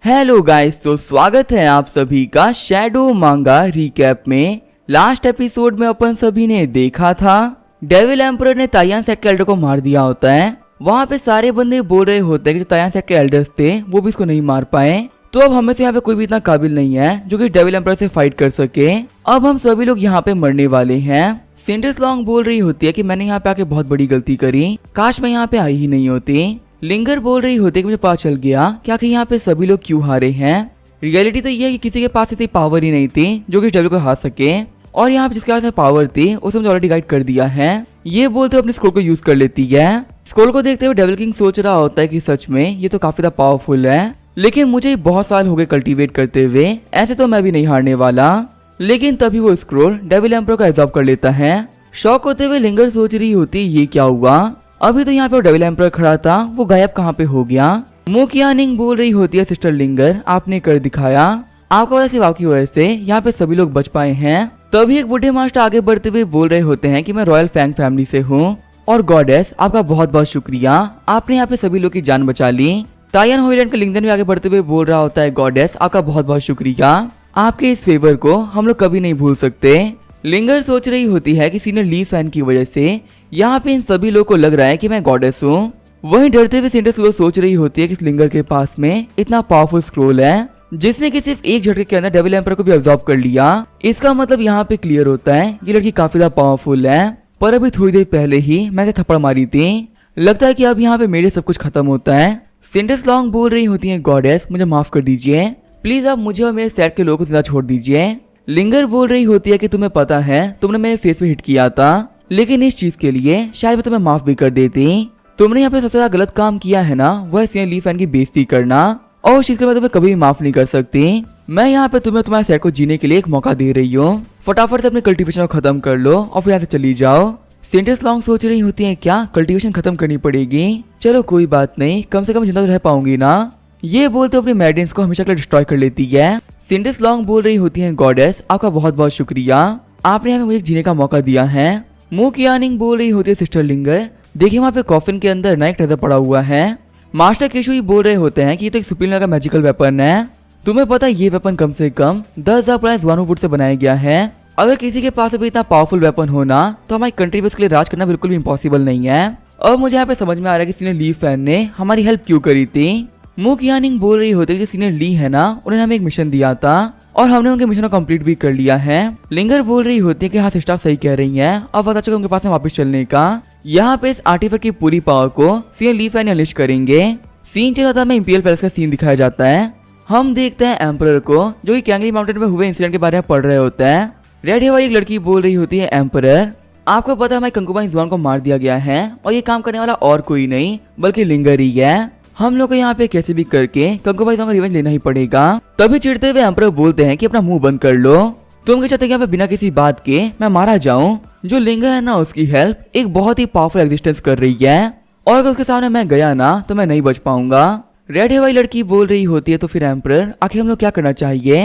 Hello guys, तो स्वागत है आप सभी का शैडो मांगा रिकैप में। लास्ट एपिसोड में अपन सभी ने देखा था डेविल एम्परर ने तायान सेट के एल्डर को मार दिया होता है। वहाँ पे सारे बंदे बोल रहे होते हैं कि जो तायान सेट के एल्डर्स थे वो भी इसको नहीं मार पाए, तो अब हमें से यहाँ पे कोई भी इतना काबिल नहीं है जो कि डेविल एम्परर से फाइट कर सके। अब हम सभी लोग यहाँ पे मरने वाले हैं। सिंड्रेस लॉन्ग बोल रही होती है कि मैंने यहाँ पे आके बहुत बड़ी गलती करी, काश मैं यहाँ पे आई ही नहीं होती। लिंगर बोल रही होती है कि मुझे पता चल गया कि आखिर यहाँ पे सभी लोग क्यों हारे हैं। रियलिटी तो ये है कि किसी के पास इतनी पावर ही नहीं थी जो कि डेविल को हार सके, और यहाँ पे जिसके पास पावर थी उसे मुझे ऑलरेडी गाइड कर दिया है। ये बोलते हुए अपने स्क्रोल को यूज कर लेती है। स्क्रोल को देखते हुए डेविल किंग सोच रहा होता है कि सच में ये तो काफी ज्यादा पावरफुल है, लेकिन मुझे बहुत साल हो गए कल्टीवेट करते हुए, ऐसे तो मैं भी नहीं हारने वाला। लेकिन तभी वो स्क्रोल डेविल एम्परर को एब्जॉर्ब कर लेता है। शॉक होते हुए लिंगर सोच रही होती ये क्या हुआ, अभी तो यहाँ पे डेविल एम्परर खड़ा था, वो गायब कहाँ पे हो गया। मुकियानिंग बोल रही होती है सिस्टर लिंगर आपने कर दिखाया, आपको वजह से आपकी वजह से यहाँ पे सभी लोग बच पाए हैं। तभी एक बूढ़े मास्टर आगे बढ़ते हुए बोल रहे होते हैं कि मैं रॉयल फैंग फैमिली से हूँ, और गॉडेस आपका बहुत बहुत शुक्रिया, आपने यहाँ पे सभी लोग की जान बचा ली। टायन होइलैंड का लिंगन भी आगे बढ़ते हुए बोल रहा होता है गॉडेस आपका बहुत बहुत शुक्रिया, आपके इस फेवर को हम लोग कभी नहीं भूल सकते। लिंगर सोच रही होती है कि सीनियर ली फैन की वजह से यहाँ पे इन सभी लोगों को लग रहा है कि मैं गॉडेस हूँ। वहीं डरते हुए सिंड्रेस सोच रही होती है कि इस लिंगर के पास में इतना पावरफुल स्क्रोल है जिसने कि सिर्फ एक झटके के अंदर डेविल एम्परर को भी अब्सॉर्ब कर लिया। इसका मतलब यहाँ पे क्लियर होता है ये लड़की काफी ज्यादा पावरफुल है, पर अभी थोड़ी देर पहले ही मैंने थप्पड़ मारी थी, लगता है कि अब यहाँ पे मेरे सब कुछ खत्म होता है। सिंड्रेस लॉन्ग बोल रही होती है गॉडेस मुझे माफ कर दीजिए, प्लीज आप मुझे और मेरे सेट के लोगों को जिंदा छोड़ दीजिए। लिंगर बोल रही होती है कि तुम्हें पता है तुमने मेरे फेस पे हिट किया था, लेकिन इस चीज के लिए शायद मैं तुम्हें माफ भी कर देती। तुमने यहाँ पे सबसे ज्यादा गलत काम किया है ना, वह सीनियर ली फैन की बेइज्जती करना, और उस चीज के लिए मैं तुम्हें कभी भी माफ नहीं कर सकती। मैं यहाँ पे तुम्हें तुम्हारे सेट को जीने के लिए एक मौका दे रही हूँ, फटाफट से अपने कल्टीवेशन को खत्म कर लो और फिर यहाँ से चली जाओ। सिंड्रेस लॉन्ग सोच रही होती है क्या कल्टीवेशन खत्म करनी पड़ेगी, चलो कोई बात नहीं, कम से कम जिंदा तो रह पाऊंगी ना। ये बोलते अपने मेडिसिन को हमेशा के लिए डिस्ट्रॉय कर लेती है। सिंड्रेस लॉन्ग बोल रही होती है गॉडेस आपका बहुत बहुत शुक्रिया, आपने हमें मुझे जीने का मौका दिया है। मुकियानिंग बोल रही होती है सिस्टर लिंगर देखिए वहाँ पे कॉफिन के अंदर नया ट्रेजर पड़ा हुआ है। मास्टर केशुई बोल रहे होते हैं कि ये तो एक सुप्रीम लेवल का मैजिकल वेपन है, तुम्हें पता है ये वेपन कम से कम 10,000 प्राइस वानू वुड से बनाया गया है। अगर किसी के पास अभी इतना पावरफुल वेपन होना तो हमारी कंट्री में उसके लिए राज करना बिल्कुल भी इम्पॉसिबल नहीं है। अब मुझे यहाँ पे समझ में आ रहा है कि सीनियर ली फैन ने हमारी हेल्प क्यों करी थी। मुकियानिंग बोल रही होती है कि जो सीनियर ली है ना, उन्होंने हमें एक मिशन दिया था और हमने उनके मिशन को कंप्लीट भी कर लिया है। लिंगर बोल रही होती है कि हाँ सिस्टर सही कह रही हैं, अब पता चला उनके पास है वापस चलने का। यहाँ पे इस आर्टिफैक्ट की पूरी पावर को सीनियर ली फैन अनलिश करेंगे। सीन चला था में इंपीरियल पैलेस का सीन दिखाया जाता है। हम देखते हैं एम्परर को जो कि कैंगली माउंटेन में हुए इंसिडेंट के बारे में पढ़ रहे होते हैं। रेड हेयर वाली एक लड़की बोल रही होती है एम्परर आपको पता है हमारी कंकुबाइन जुआन को मार दिया गया है, और ये काम करने वाला और कोई नहीं बल्कि लिंगर ही है। हम लोग को यहाँ पे कैसे भी करके कंकुबाइन जुआन का रिवेंज लेना ही पड़ेगा। तभी चिढ़ते हुए एम्परर बोलते हैं कि अपना मुंह बंद कर लो, तुम क्या चाहते हैं यहाँ पे बिना किसी बात के मैं मारा जाऊं। जो लिंगर है ना उसकी हेल्प एक बहुत ही पावरफुल एग्जिस्टेंस कर रही है, और अगर उसके सामने मैं गया ना तो मैं नहीं बच पाऊंगा। रेड हेयर वाली लड़की बोल रही होती है तो फिर एम्परर आखिर हम लोग क्या करना चाहिए।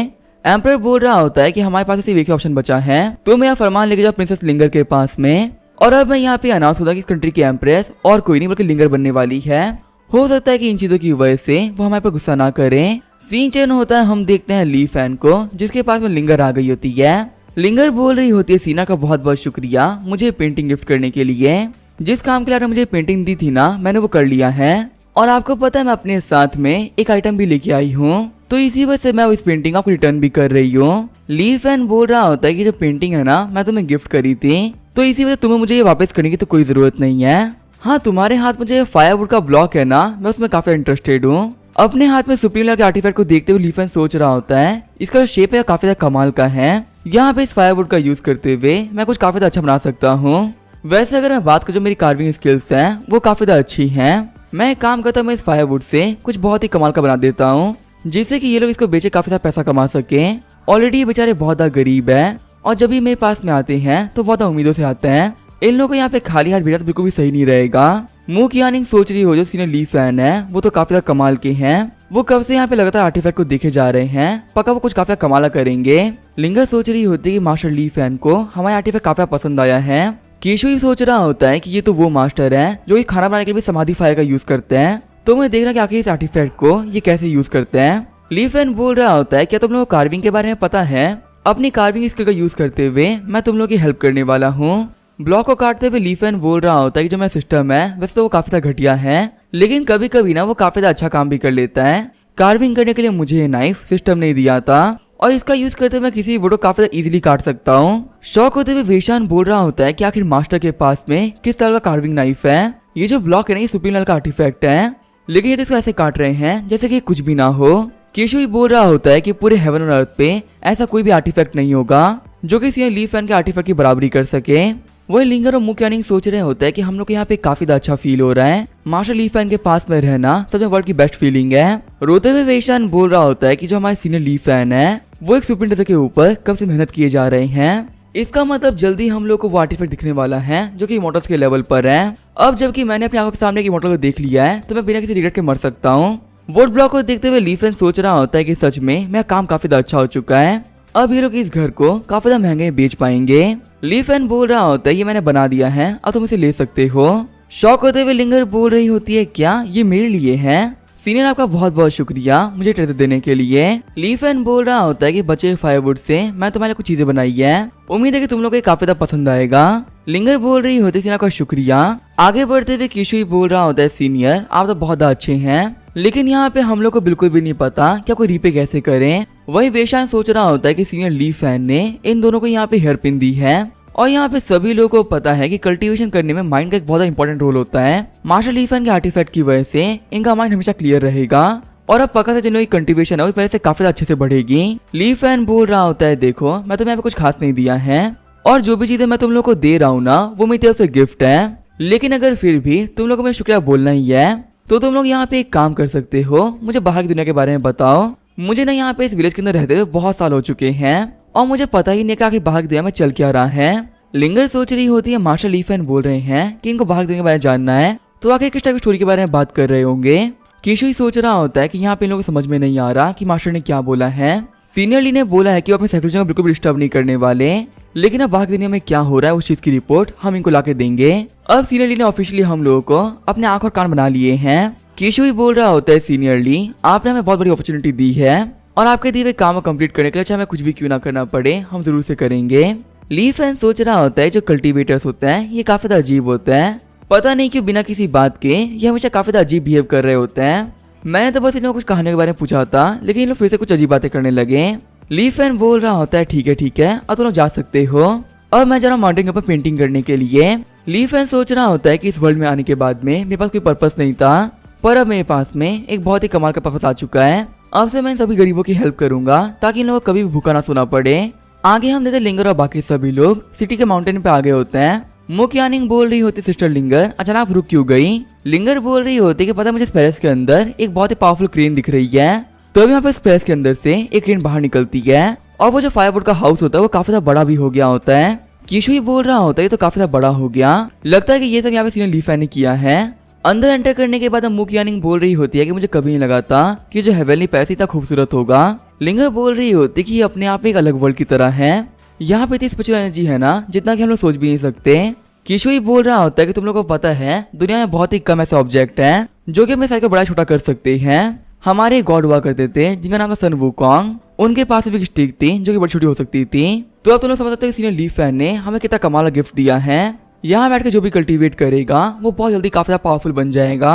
एम्परर बोल रहा होता है कि हमारे पास सिर्फ एक ही ऑप्शन बचा है, तो मैं फरमान लेके जाओ प्रिंसेस लिंगर के पास में, और अब मैं यहाँ पे अनाउंस होता है कि इस कंट्री की एम्प्रेस और कोई नहीं बल्कि लिंगर बनने वाली है। हो सकता है कि इन चीजों की वजह से वो हमारे पर गुस्सा ना करें। सीन चेंज होता है, हम देखते हैं ली फैन को जिसके पास में लिंगर आ गई होती है। लिंगर बोल रही होती है सीना का बहुत बहुत शुक्रिया मुझे पेंटिंग गिफ्ट करने के लिए, जिस काम के लिए आपने मुझे पेंटिंग दी थी ना मैंने वो कर लिया है, और आपको पता है मैं अपने साथ में एक आइटम भी लेके आई हूँ, तो इसी वजह से मैं इस पेंटिंग आपको रिटर्न भी कर रही हूँ। ली फैन बोल रहा होता है कि जो पेंटिंग है ना मैं तुम्हें गिफ्ट करी थी, तो इसी वजह से तुम्हें मुझे ये वापस करने की तो कोई जरूरत नहीं है। हाँ तुम्हारे हाथ में जो फायरवुड का ब्लॉक है ना मैं उसमें काफी इंटरेस्टेड हूँ। अपने हाथ में सुप्रीम लेवल के आर्टिफैक्ट को देखते हुए ली फैन सोच रहा होता है इसका जो शेप है काफी ज्यादा कमाल का है, यहाँ पे इस फायरवुड का यूज करते हुए मैं कुछ काफी ज्यादा अच्छा बना सकता हूँ। वैसे अगर मैं बात करूँ जो मेरी कार्विंग स्किल्स हैं वो काफी ज्यादा अच्छी हैं, मैं एक काम करता हूँ मैं इस फायरवुड से कुछ बहुत ही कमाल का बना देता हूँ जिससे कि ये लोग इसको बेचे काफी सारा पैसा कमा सके। ऑलरेडी ये बेचारे बहुत ज्यादा गरीब है, और जब भी मेरे पास में आते हैं तो बहुत उम्मीदों से आते हैं। इन लोगों को यहाँ पे खाली हाथ भेजना तो बिल्कुल भी सही नहीं रहेगा। मुकियानिंग सोच रही हो जो सीनियर ली फैन है वो तो काफी ज्यादा कमाल के हैं, वो कब से यहाँ पे लगातार आर्टिफैक्ट को देखे जा रहे हैं, पक्का वो कुछ काफी ज्यादा कमाला करेंगे। लिंगर सोच रही होती है कि मास्टर ली फैन को हमारे आर्टिफैक्ट काफी पसंद आया है। केशुई सोच रहा होता है कि ये तो वो मास्टर है जो कि खाना बनाने के लिए समाधि फायर का यूज करते हैं, तो मैं देख रहा कि आखिर इस आर्टिफैक्ट को ये कैसे यूज करते हैं। ली फैन बोल रहा होता है क्या तुम लोगों को कार्विंग के बारे में पता है? अपनी कार्विंग स्किल का यूज करते हुए मैं तुम लोगों की हेल्प करने वाला हूँ। ब्लॉक को काटते हुए ली फैन बोल रहा होता है कि जो मेरा सिस्टम है वैसे तो वो काफी ज्यादा घटिया है, लेकिन कभी कभी ना वो काफी ज्यादा अच्छा काम भी कर लेता है। कार्विंग करने के लिए मुझे ये नाइफ सिस्टम नहीं दिया था और इसका यूज करते हुए मैं किसी वुड को काफी ज्यादा इजीली काट सकता हूँ। शौक होते हुए वेशान बोल रहा होता है कि आखिर मास्टर के पास में किस तरह का कार्विंग नाइफ है। ये जो ब्लॉक है ना ये सुप्रीम लेवल का आर्टिफैक्ट है, लेकिन ये तो इसको ऐसे काट रहे हैं जैसे कि कुछ भी ना हो। केशु बोल रहा होता है कि पूरे हेवन और अर्थ पे ऐसा कोई भी आर्टिफैक्ट नहीं होगा जो कि सीनियर ली फैन के आर्टिफैक्ट की बराबरी कर सके। वही लिंगर और मुक्यानिंग सोच रहे होता है कि हम लोग को यहाँ पे काफी अच्छा फील हो रहा है। मार्शल ली फैन के पास में रहना सबसे वर्ल्ड की बेस्ट फीलिंग है। रोते हुए वेशान बोल रहा होता है कि जो हमारे सीनियर ली फैन है वो एक सुप्रीम के ऊपर कब से मेहनत किए जा रहे हैं। इसका मतलब जल्दी हम लोग को वो आर्टिफैक्ट दिखने वाला है जो कि इमॉर्टल्स के लेवल पर है। अब जबकि मैंने अपनी आंखों के सामने इमॉर्टल को देख लिया है तो मैं बिना किसी रिग्रेट के मर सकता हूँ। वोट ब्लॉक को देखते हुए ली फैन सोच रहा होता है कि सच में मेरा काम काफी ज्यादा अच्छा हो चुका है, अब ये लोग इस घर को काफी ज्यादा महंगे बेच पाएंगे। ली फैन बोल रहा होता है ये मैंने बना दिया है, अब तुम इसे ले सकते हो। शौक होते हुए लिंगर बोल रही होती है क्या ये मेरे लिए है? सीनियर आपका बहुत बहुत शुक्रिया मुझे ट्रेजर देने के लिए। ली फैन बोल रहा होता है कि बचे फायरवुड से मैं तुम्हारे कुछ चीजें बनाई है, उम्मीद है कि तुम लोग को काफी ज्यादा पसंद आएगा। लिंगर बोल रही होती है सीनियर का शुक्रिया। आगे बढ़ते हुए किशु बोल रहा होता है सीनियर आप तो बहुत अच्छे हैं, लेकिन यहाँ पे हम लोग को बिल्कुल भी नहीं पता कि आपको रीपे कैसे करें। वही वेशान सोच रहा होता है कि सीनियर ली फैन ने इन दोनों को यहाँ पे हेयर पिन दी है और यहाँ पे सभी लोगों को पता है कि कल्टीवेशन करने में माइंड का एक बहुत इंपॉर्टेंट रोल होता है। मार्शल ली फैन के आर्टिफैक्ट की वजह से इनका माइंड हमेशा क्लियर रहेगा और अब पक्का से जिन लोगों की कल्टीवेशन है उस वजह से काफी अच्छे से बढ़ेगी। ली फैन बोल रहा होता है देखो मैं तुम्हें यहाँ पे कुछ खास नहीं दिया है और जो भी चीजें मैं तुम लोग को दे रहा हूँ ना वो मेरी तरफ से गिफ्ट है, लेकिन अगर फिर भी तुम लोग को मैं शुक्रिया बोलना ही है तो तुम लोग यहाँ पे एक काम कर सकते हो, मुझे बाहर की दुनिया के बारे में बताओ। मुझे ना यहाँ पे इस विलेज के अंदर रहते हुए बहुत साल हो चुके हैं और मुझे पता ही नहीं कि आखिर बाहर की दुनिया में चल क्या रहा है। लिंगर सोच रही होती है मार्शल ली फैन बोल रहे हैं कि इनको बाहर की दुनिया के बारे में जानना है, तो आखिर किस टाइप की स्टोरी के बारे में बात कर रहे होंगे। केशु ही सोच रहा होता है कि यहाँ पे इन लोगों को समझ में नहीं आ रहा कि मास्टर ने क्या बोला है। सीनियर ली ने बोला है कि वो अपने साइकोलॉजी को बिल्कुल भी डिस्टर्ब नहीं करने वाले, लेकिन अब बाहर की दुनिया में क्या हो रहा है उस चीज की रिपोर्ट हम इनको लाके देंगे। अब सीनियर ली ने ऑफिशियली हम लोगों को अपने आंख और कान बना लिए हैं। केशु ही बोल रहा होता है सीनियर ली आपने हमें बहुत बड़ी अपॉर्चुनिटी दी है और आपके दिए हुए काम को कंप्लीट करने के लिए चाहे हमें कुछ भी क्यों ना करना पड़े हम जरूर से करेंगे। ली फैन सोच रहा होता है जो कल्टीवेटर्स होते हैं ये काफी ज्यादा अजीब होते हैं, पता नहीं क्यों बिना किसी बात के ये हमेशा काफी ज्यादा अजीब बिहेव कर रहे होते हैं। मैंने तो बस इन्हें कुछ कहानी के बारे में पूछा था लेकिन इन लोग फिर से कुछ अजीब बातें करने लगे। ली फैन बोल रहा होता है ठीक है अब तुम लोग जा सकते हो और मैं जा रहा हूँ माउंटेन के ऊपर पेंटिंग करने के लिए। ली फैन सोच रहा होता है कि इस वर्ल्ड में आने के बाद में मेरे पास कोई पर्पस नहीं था, पर अब मेरे पास में एक बहुत ही कमाल का पर्पस आ चुका है। अब से मैं इन सभी गरीबों की हेल्प करूंगा ताकि इन लोगों को कभी भी भूखा ना सोना पड़े। आगे हम देते लिंगर और बाकी सभी लोग सिटी के माउंटेन पे आ गए होते हैं। मुक्यानिंग बोल रही होती सिस्टर लिंगर अचानक रुक क्यों गई? लिंगर बोल रही होती कि पता मुझे इस पैलेस के अंदर एक बहुत ही पावरफुल क्रेन दिख रही है, तो अभी यहाँ पे इस पैलेस के अंदर से एक क्रेन बाहर निकलती है और वो जो फायरवुड का हाउस होता है वो काफी ज्यादा बड़ा भी हो गया होता है। किशु ही बोल रहा होता है तो काफी ज्यादा बड़ा हो गया, लगता है कि ये सब यहाँ पे सीनियर ली फैन ने किया है। अंदर एंटर करने के बाद मुक्यानिंग बोल रही होती है कि मुझे कभी नहीं लगा था कि जो हेवनली पैलेस इतना खूबसूरत होगा। लिंगर बोल रही होती है कि ये अपने आप में एक अलग वर्ल्ड की तरह है, यहाँ पे इतनी स्पिरिचुअल एनर्जी है ना जितना कि हम लोग सोच भी नहीं सकते। किशु ही बोल रहा होता है कि तुम लोगों को पता है दुनिया में बहुत ही कम ऐसे ऑब्जेक्ट हैं जो कि अपने साइज को बड़ा छोटा कर सकते हैं। हमारे गॉड हुआ करते थे जिनका नाम था सन वुकोंग, उनके पास भी एक स्टिक थी जो कि बड़ी छोटी हो सकती थी। तो अब तुम लोग समझ सकते हो कि सीनियर ली फैन ने हमें कितना कमाल गिफ्ट दिया है। यहाँ बैठ के जो भी कल्टीवेट करेगा वो बहुत जल्दी काफी ज्यादा पावरफुल बन जाएगा।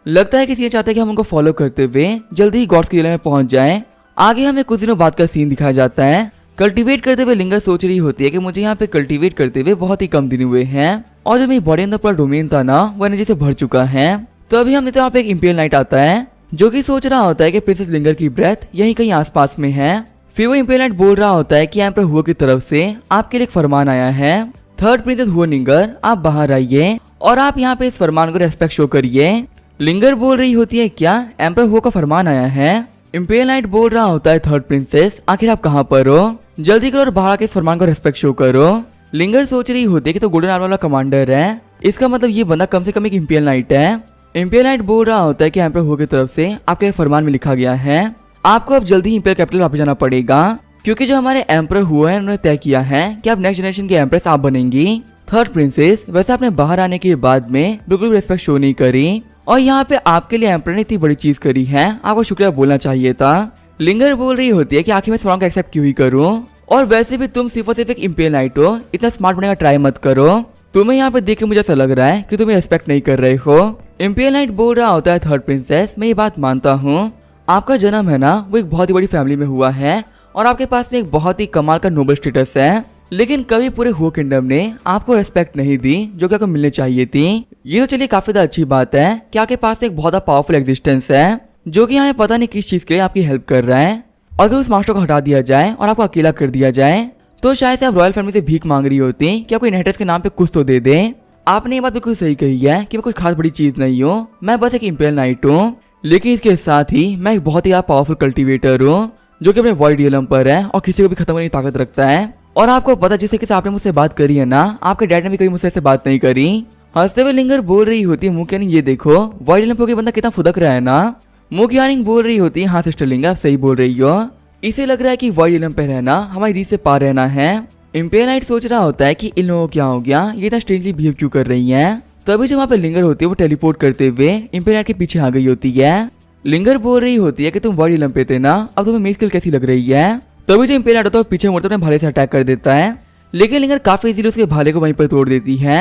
लगता है कि सीनियर चाहते हैं कि हम उनको फॉलो करते हुए जल्दी ही गॉड्स के जिले में पहुंच जाएं। आगे हमें कुछ दिनों बाद का सीन दिखाया जाता है। कल्टीवेट करते हुए लिंगर सोच रही होती है कि मुझे यहाँ पे कल्टीवेट करते हुए बहुत ही कम दिन हुए हैं और जो मेरी बॉडी अंदर पूरा डोमेन था ना वो एनर्जी से भर चुका है। तो अभी हमने तो वहाँ पे एक इंपियल नाइट आता है जो कि सोच रहा होता है कि प्रिंसेस लिंगर की ब्रेथ यहीं कहीं आसपास में है। फिर वो इंपियल नाइट बोल रहा होता है कि एम्परर हुओ की तरफ से आपके लिए एक फरमान आया है, थर्ड प्रिंसेस हुओ लिंगर आप बाहर आइए और आप यहाँ पे इस फरमान को रेस्पेक्ट शो करिए। लिंगर बोल रही होती है क्या एम्परर हुओ का फरमान आया है? इंपियल नाइट बोल रहा होता है थर्ड प्रिंसेस आखिर आप कहाँ पर हो, जल्दी करो और बाहर आके इस फरमान को रेस्पेक्ट शो करो। लिंगर सोच रही होती है कि तो गोल्डन आर्मर वाला कमांडर है, इसका मतलब ये बंदा कम से कम एक इंपियल नाइट है। इंपियल नाइट बोल रहा होता है कि एम्परर हुओ की तरफ से आपके फरमान में लिखा गया है आपको अब जल्दी इंपियल कैपिटल वापस जाना पड़ेगा, क्योंकि जो हमारे एम्परर हुए हैं उन्होंने तय किया है कि आप नेक्स्ट जनरेशन की एम्प्रेस आप बनेंगी। थर्ड प्रिंसेस वैसे आपने बाहर आने के बाद में बिल्कुल रेस्पेक्ट शो नहीं करी और यहाँ पे आपके लिए एम्परर ने इतनी बड़ी चीज करी है, आपको शुक्रिया बोलना चाहिए था। लिंगर बोल रही होती है कि आखिर मैं इस फरमान को एक्सेप्ट क्यों ही करूं, और वैसे भी तुम सिर्फ और सिर्फ एक इंपिरियल नाइट हो, इतना स्मार्ट बनने का ट्राई मत करो। तुम्हें यहाँ पे देख के मुझे ऐसा लग रहा है कि तुम्हें रिस्पेक्ट नहीं कर रहे हो। इंपिरियल नाइट बोल रहा होता है थर्ड प्रिंसेस, मैं ये बात मानता हूँ, आपका जन्म है ना वो एक बहुत ही बड़ी फैमिली में हुआ है और आपके पास में एक बहुत ही कमाल का नोबल स्टेटस है, लेकिन कभी पूरे हो किंगडम ने आपको रेस्पेक्ट नहीं दी जो कि आपको मिलनी चाहिए थी। ये तो चलिए काफी ज्यादा अच्छी बात है कि आपके पास में एक बहुत पावरफुल एग्जिस्टेंस है जो कि यहाँ पता नहीं किस चीज के लिए आपकी हेल्प कर रहा है। अगर उस मास्टर को हटा दिया जाए और आपको अकेला कर दिया जाए तो शायद से आप रॉयल फैमिली से भीख मांग रही होती कि आपको इनहेरिटेंस के नाम पे कुछ तो दे दे। आपने ये बात बिल्कुल सही कही है कि मैं कुछ खास बड़ी चीज नहीं हूँ, मैं बस एक इंपिरियल नाइट हूँ, लेकिन इसके साथ ही मैं एक बहुत ही पावरफुल कल्टीवेटर हूँ जो कि अपने वॉइड रियलम पर है और किसी को भी खत्म करने की ताकत रखता है। और आपको पता जिस तरीके से आपने मुझसे बात करी है ना, आपके डैड ने भी कभी मुझसे ऐसे बात नहीं करी। हंसते हुए लिंगर बोल रही होती है मुंह ये देखो वॉइड रियलम पे बंदा कितना फुदक रहा है ना। मुंह बोल रही होती है हाँ सिस्टर लिंगर आप सही बोल रही हो, इसे लग रहा है कि वॉइड रियलम पे रहना हमारी रीच से पार रहना है। इंपिरियल नाइट सोच रहा होता है कि इन लोगों को क्या हो गया, ये इतना स्ट्रेंजली बिहेव क्यों कर रही है। तभी जो वहाँ पे लिंगर होती है वो टेलीपोर्ट करते हुए इंपिरियल नाइट के पीछे आ गई होती है। लिंगर बोल रही होती है कि तुम वॉइड रियलम पे थे ना, अब तुम्हें मेरी स्किल कैसी लग रही है। तभी जो इंपिरियल नाइट होता है वो पीछे मुड़ते अपने भाले से अटैक कर देता है, लेकिन लिंगर काफी इजीली उसके भाले को वहीं पर तोड़ देती है।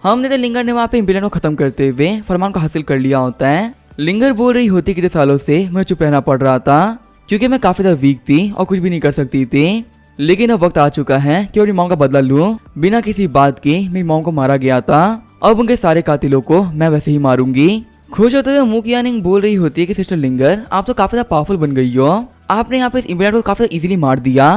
हमने तो लिंगर ने वहाँ पे इंपिरियल नाइट को खत्म करते हुए फरमान को हासिल कर लिया होता है। लिंगर बोल रही होती कितने सालों से मैं चुप रहना पड़ रहा था क्योंकि मैं काफी ज्यादा वीक थी और कुछ भी नहीं कर सकती थी, लेकिन अब वक्त आ चुका है कि अपनी मॉम का बदला लूं। बिना किसी बात की मेरी मॉम को मारा गया था, अब उनके सारे कातिलों को मैं वैसे ही मारूंगी। खुश होते हुए मुकियानिंग बोल रही होती है कि सिस्टर लिंगर आप तो काफी ज्यादा पावरफुल बन गई हो, आपने यहाँ पे इस इंपिरियल को काफी इजीली मार दिया।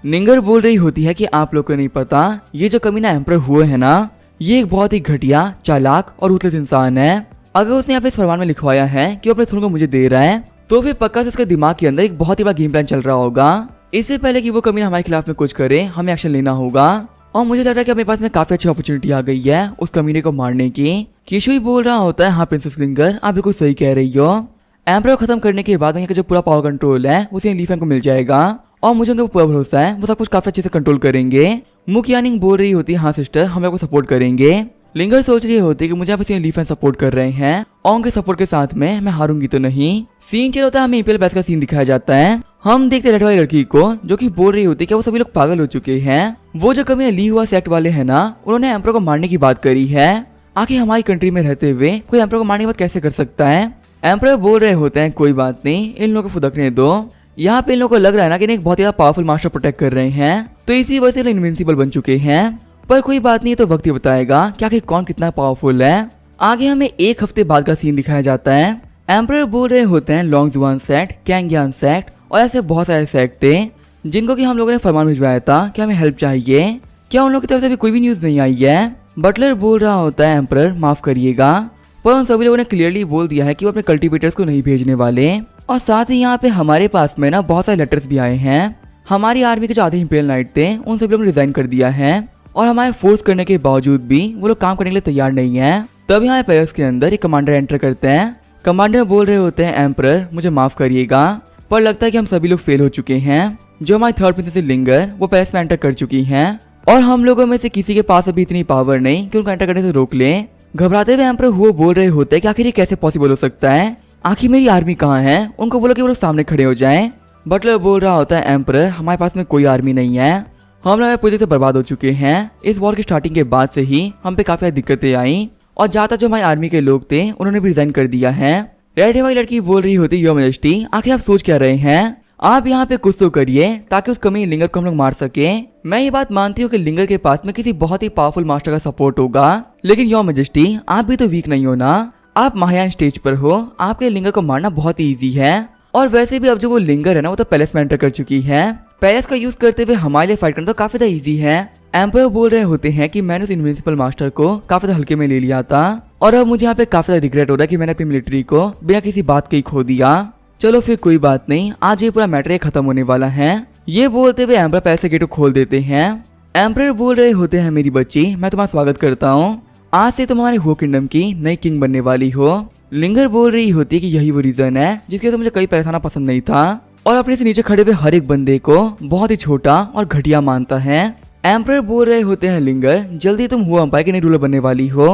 लिंगर बोल रही होती है कि आप लोग को नहीं पता ये जो कमीना एम्परर हुए है ना, ये एक बहुत ही घटिया, चालाक और रूथलेस इंसान है। अगर उसने यहाँ पे इस फरमान में लिखवाया है कि वो अपने थ्रोन को मुझे दे रहा है तो फिर पक्का से उसके दिमाग के अंदर एक बहुत ही बड़ा गेम प्लान चल रहा होगा। इससे पहले कि वो कमीना हमारे खिलाफ में कुछ करे हमें एक्शन लेना होगा, और मुझे लग रहा है कि अपने पास में काफी अच्छी अपॉर्चुनिटी आ गई है उस कमीने को मारने की। किशुई बोल रहा होता है हाँ प्रिंसेस लिंगर आप बिल्कुल सही कह रही हो, एम्परर खत्म करने के बाद यहाँ का जो पूरा पावर कंट्रोल है उसे लीफेन को मिल जाएगा और मुझे उनका पूरा भरोसा है वो सब कुछ काफी अच्छे से कंट्रोल करेंगे। मुकियानिंग बोल रही होती है हाँ सिस्टर हम आपको सपोर्ट करेंगे। लिंगर सोच रही होती है कि मुझे आप लीफेन सपोर्ट कर रहे हैं और उनके सपोर्ट के साथ में मैं हारूंगी तो नहीं। सीन चल होता है, हमें इंपिरियल बेस का सीन दिखाया जाता है। हम देखते रेड वाली लड़की को जो कि बोल रही होती है कि वो सभी लोग पागल हो चुके हैं, वो जो कभी ली हुआ सेक्ट वाले हैं ना उन्होंने एम्परर को मारने की बात करी है। आखिर हमारी कंट्री में रहते हुए कोई एम्परर को मारने की बात कैसे कर सकता है। एम्परर बोल रहे होते हैं कोई बात नहीं इन लोगों को फुदकने दो, यहाँ पे इन लोगों को लग रहा है ना कि एक बहुत ही पावरफुल मास्टर प्रोटेक्ट कर रहे हैं तो इसी वजह से इनविंसिबल बन चुके हैं, पर कोई बात नहीं तो वक्त ही बताएगा कि आखिर कौन कितना पावरफुल है। आगे हमें एक हफ्ते बाद का सीन दिखाया जाता है। एम्परर बोल रहे होते हैं लॉन्ग जुआन सेक्ट, कैंगियान सेक्ट और ऐसे बहुत सारे सेक्ट थे जिनको कि हम लोगों ने फरमान भिजवाया था कि हमें हेल्प चाहिए, क्या उन लोगों की तरफ से भी कोई भी न्यूज नहीं आई है। बटलर बोल रहा होता है एम्परर माफ करिएगा, पर उन सभी लोगों ने क्लियरली बोल दिया है कि वो अपने कल्टीवेटर्स को नहीं भेजने वाले, और साथ ही यहाँ पे हमारे पास में ना बहुत सारे लेटर्स भी आए हैं। हमारी आर्मी के जो आधे इंपिरियल नाइट थे उन सभी लोगों ने रिजाइन कर दिया है और हमारे फोर्स करने के बावजूद भी वो लोग काम करने के लिए तैयार नहीं है। तब यहाँ पैलेस के अंदर एक कमांडर एंटर करते हैं। कमांडर बोल रहे होते हैं एम्परर मुझे माफ करिएगा, पर लगता है कि हम सभी लोग फेल हो चुके हैं। जो हमारी थर्ड प्रिंसेस लिंगर वो पैलेस में एंटर कर चुकी हैं और हम लोगों में से किसी के पास अभी इतनी पावर नहीं कि उनको एंटर करने से रोक ले। घबराते हुए एम्परर वो बोल रहे होते हैं कि आखिर ये कैसे पॉसिबल हो सकता है, आखिर मेरी आर्मी कहाँ है, उनको बोलो कि वो लोग सामने खड़े हो जाएं। बटलर बोल रहा होता है एम्परर हमारे पास में कोई आर्मी नहीं है, हम लोग पूरी से बर्बाद हो चुके हैं। इस वॉर की स्टार्टिंग के बाद से ही हम पे काफी दिक्कतें आई और ज्यादा जो हमारी आर्मी के लोग थे उन्होंने भी रिजाइन कर दिया है। रेड वाली लड़की बोल रही होती योर मैजेस्टी आखिर आप सोच क्या रहे हैं, आप यहाँ पे कुछ तो करिए ताकि उस कमी लिंगर को हम लोग मार सके। मैं ये बात मानती हूँ कि लिंगर के पास में किसी बहुत ही पावरफुल मास्टर का सपोर्ट होगा, लेकिन योर मैजेस्टी आप भी तो वीक नहीं हो ना, आप महायान स्टेज पर हो, आपके लिंगर को मारना बहुत ही ईजी है। और वैसे भी अब जो वो लिंगर है ना वो तो पैलेस में एंटर कर चुकी है, पैलेस का यूज करते हुए हमारे लिए फाइट करना तो काफी ज्यादा इजी है। एम्परर बोल रहे होते हैं कि मैंने उस इनविंसिबल मास्टर को काफी ज्यादा हल्के में ले लिया था और अब मुझे यहाँ पे काफी ज्यादा रिग्रेट हो रहा है कि मैंने अपनी मिलिट्री को बिना किसी बात के ही खो दिया। चलो फिर कोई बात नहीं, आज ये पूरा मैटर खत्म होने वाला है। ये बोलते हुए एम्परर पैलेस के गेट को खोल देते हैं। एम्परर बोल रहे होते हैं मेरी बच्ची मैं तुम्हारा स्वागत करता हूँ, आज से तुम हमारे हो किंगडम की नई किंग बनने वाली हो। लिंगर बोल रही होती है कि यही वो रीजन है जिसके वजह से मुझे कई परेशाना पसंद नहीं था और अपने से नीचे खड़े हुए हर एक बंदे को बहुत ही छोटा और घटिया मानता है। एम्परर बोल रहे होते हैं लिंगर जल्दी तुम हुआ अंपायर की नई रूलर बनने वाली हो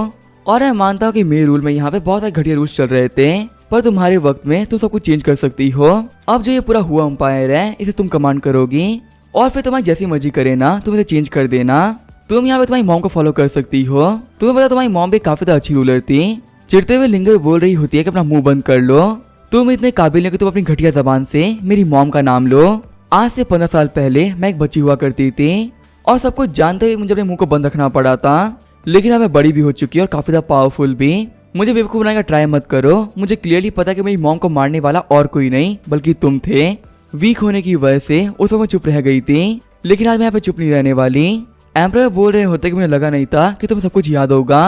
और मैं मानता हूँ कि मेरे रूल में यहाँ पे बहुत सारे घटिया रूल्स चल रहे थे, पर तुम्हारे वक्त में तुम सब कुछ चेंज कर सकती हो। अब जो ये पूरा हुआ अंपायर है इसे तुम कमांड करोगी और फिर तुम्हारी जैसी मर्जी करे ना तुम इसे चेंज कर देना। तुम यहाँ पे तुम्हारी मॉम को फॉलो कर सकती हो। तुम्हें पता तुम्हारी मॉम भी काफी अच्छी रूलर थी। चिढ़ते हुए लिंगर बोल रही होती है कि अपना मुंह बंद कर लो, तुम इतने काबिल हो कि तुम अपनी घटिया जबान से मेरी मॉम का नाम लो। आज से 15 साल पहले मैं एक बच्ची हुआ करती थी और सब कुछ जानते हुए मुझे अपने मुंह को बंद रखना पड़ा था, लेकिन अब मैं बड़ी भी हो चुकी है और काफी ज्यादा पावरफुल भी। मुझे बेवकूफ बनाने का ट्राई मत करो। मुझे क्लियरली पता है कि मेरी मॉम को मारने वाला और कोई नहीं बल्कि तुम थे। वीक होने की वजह से उस वक्त मैं चुप रह गई थी, लेकिन आज मैं यहाँ पे चुप नहीं रहने वाली। एम्परर बोल रहे होते कि मुझे लगा नहीं था कि तुम्हें सब कुछ याद होगा।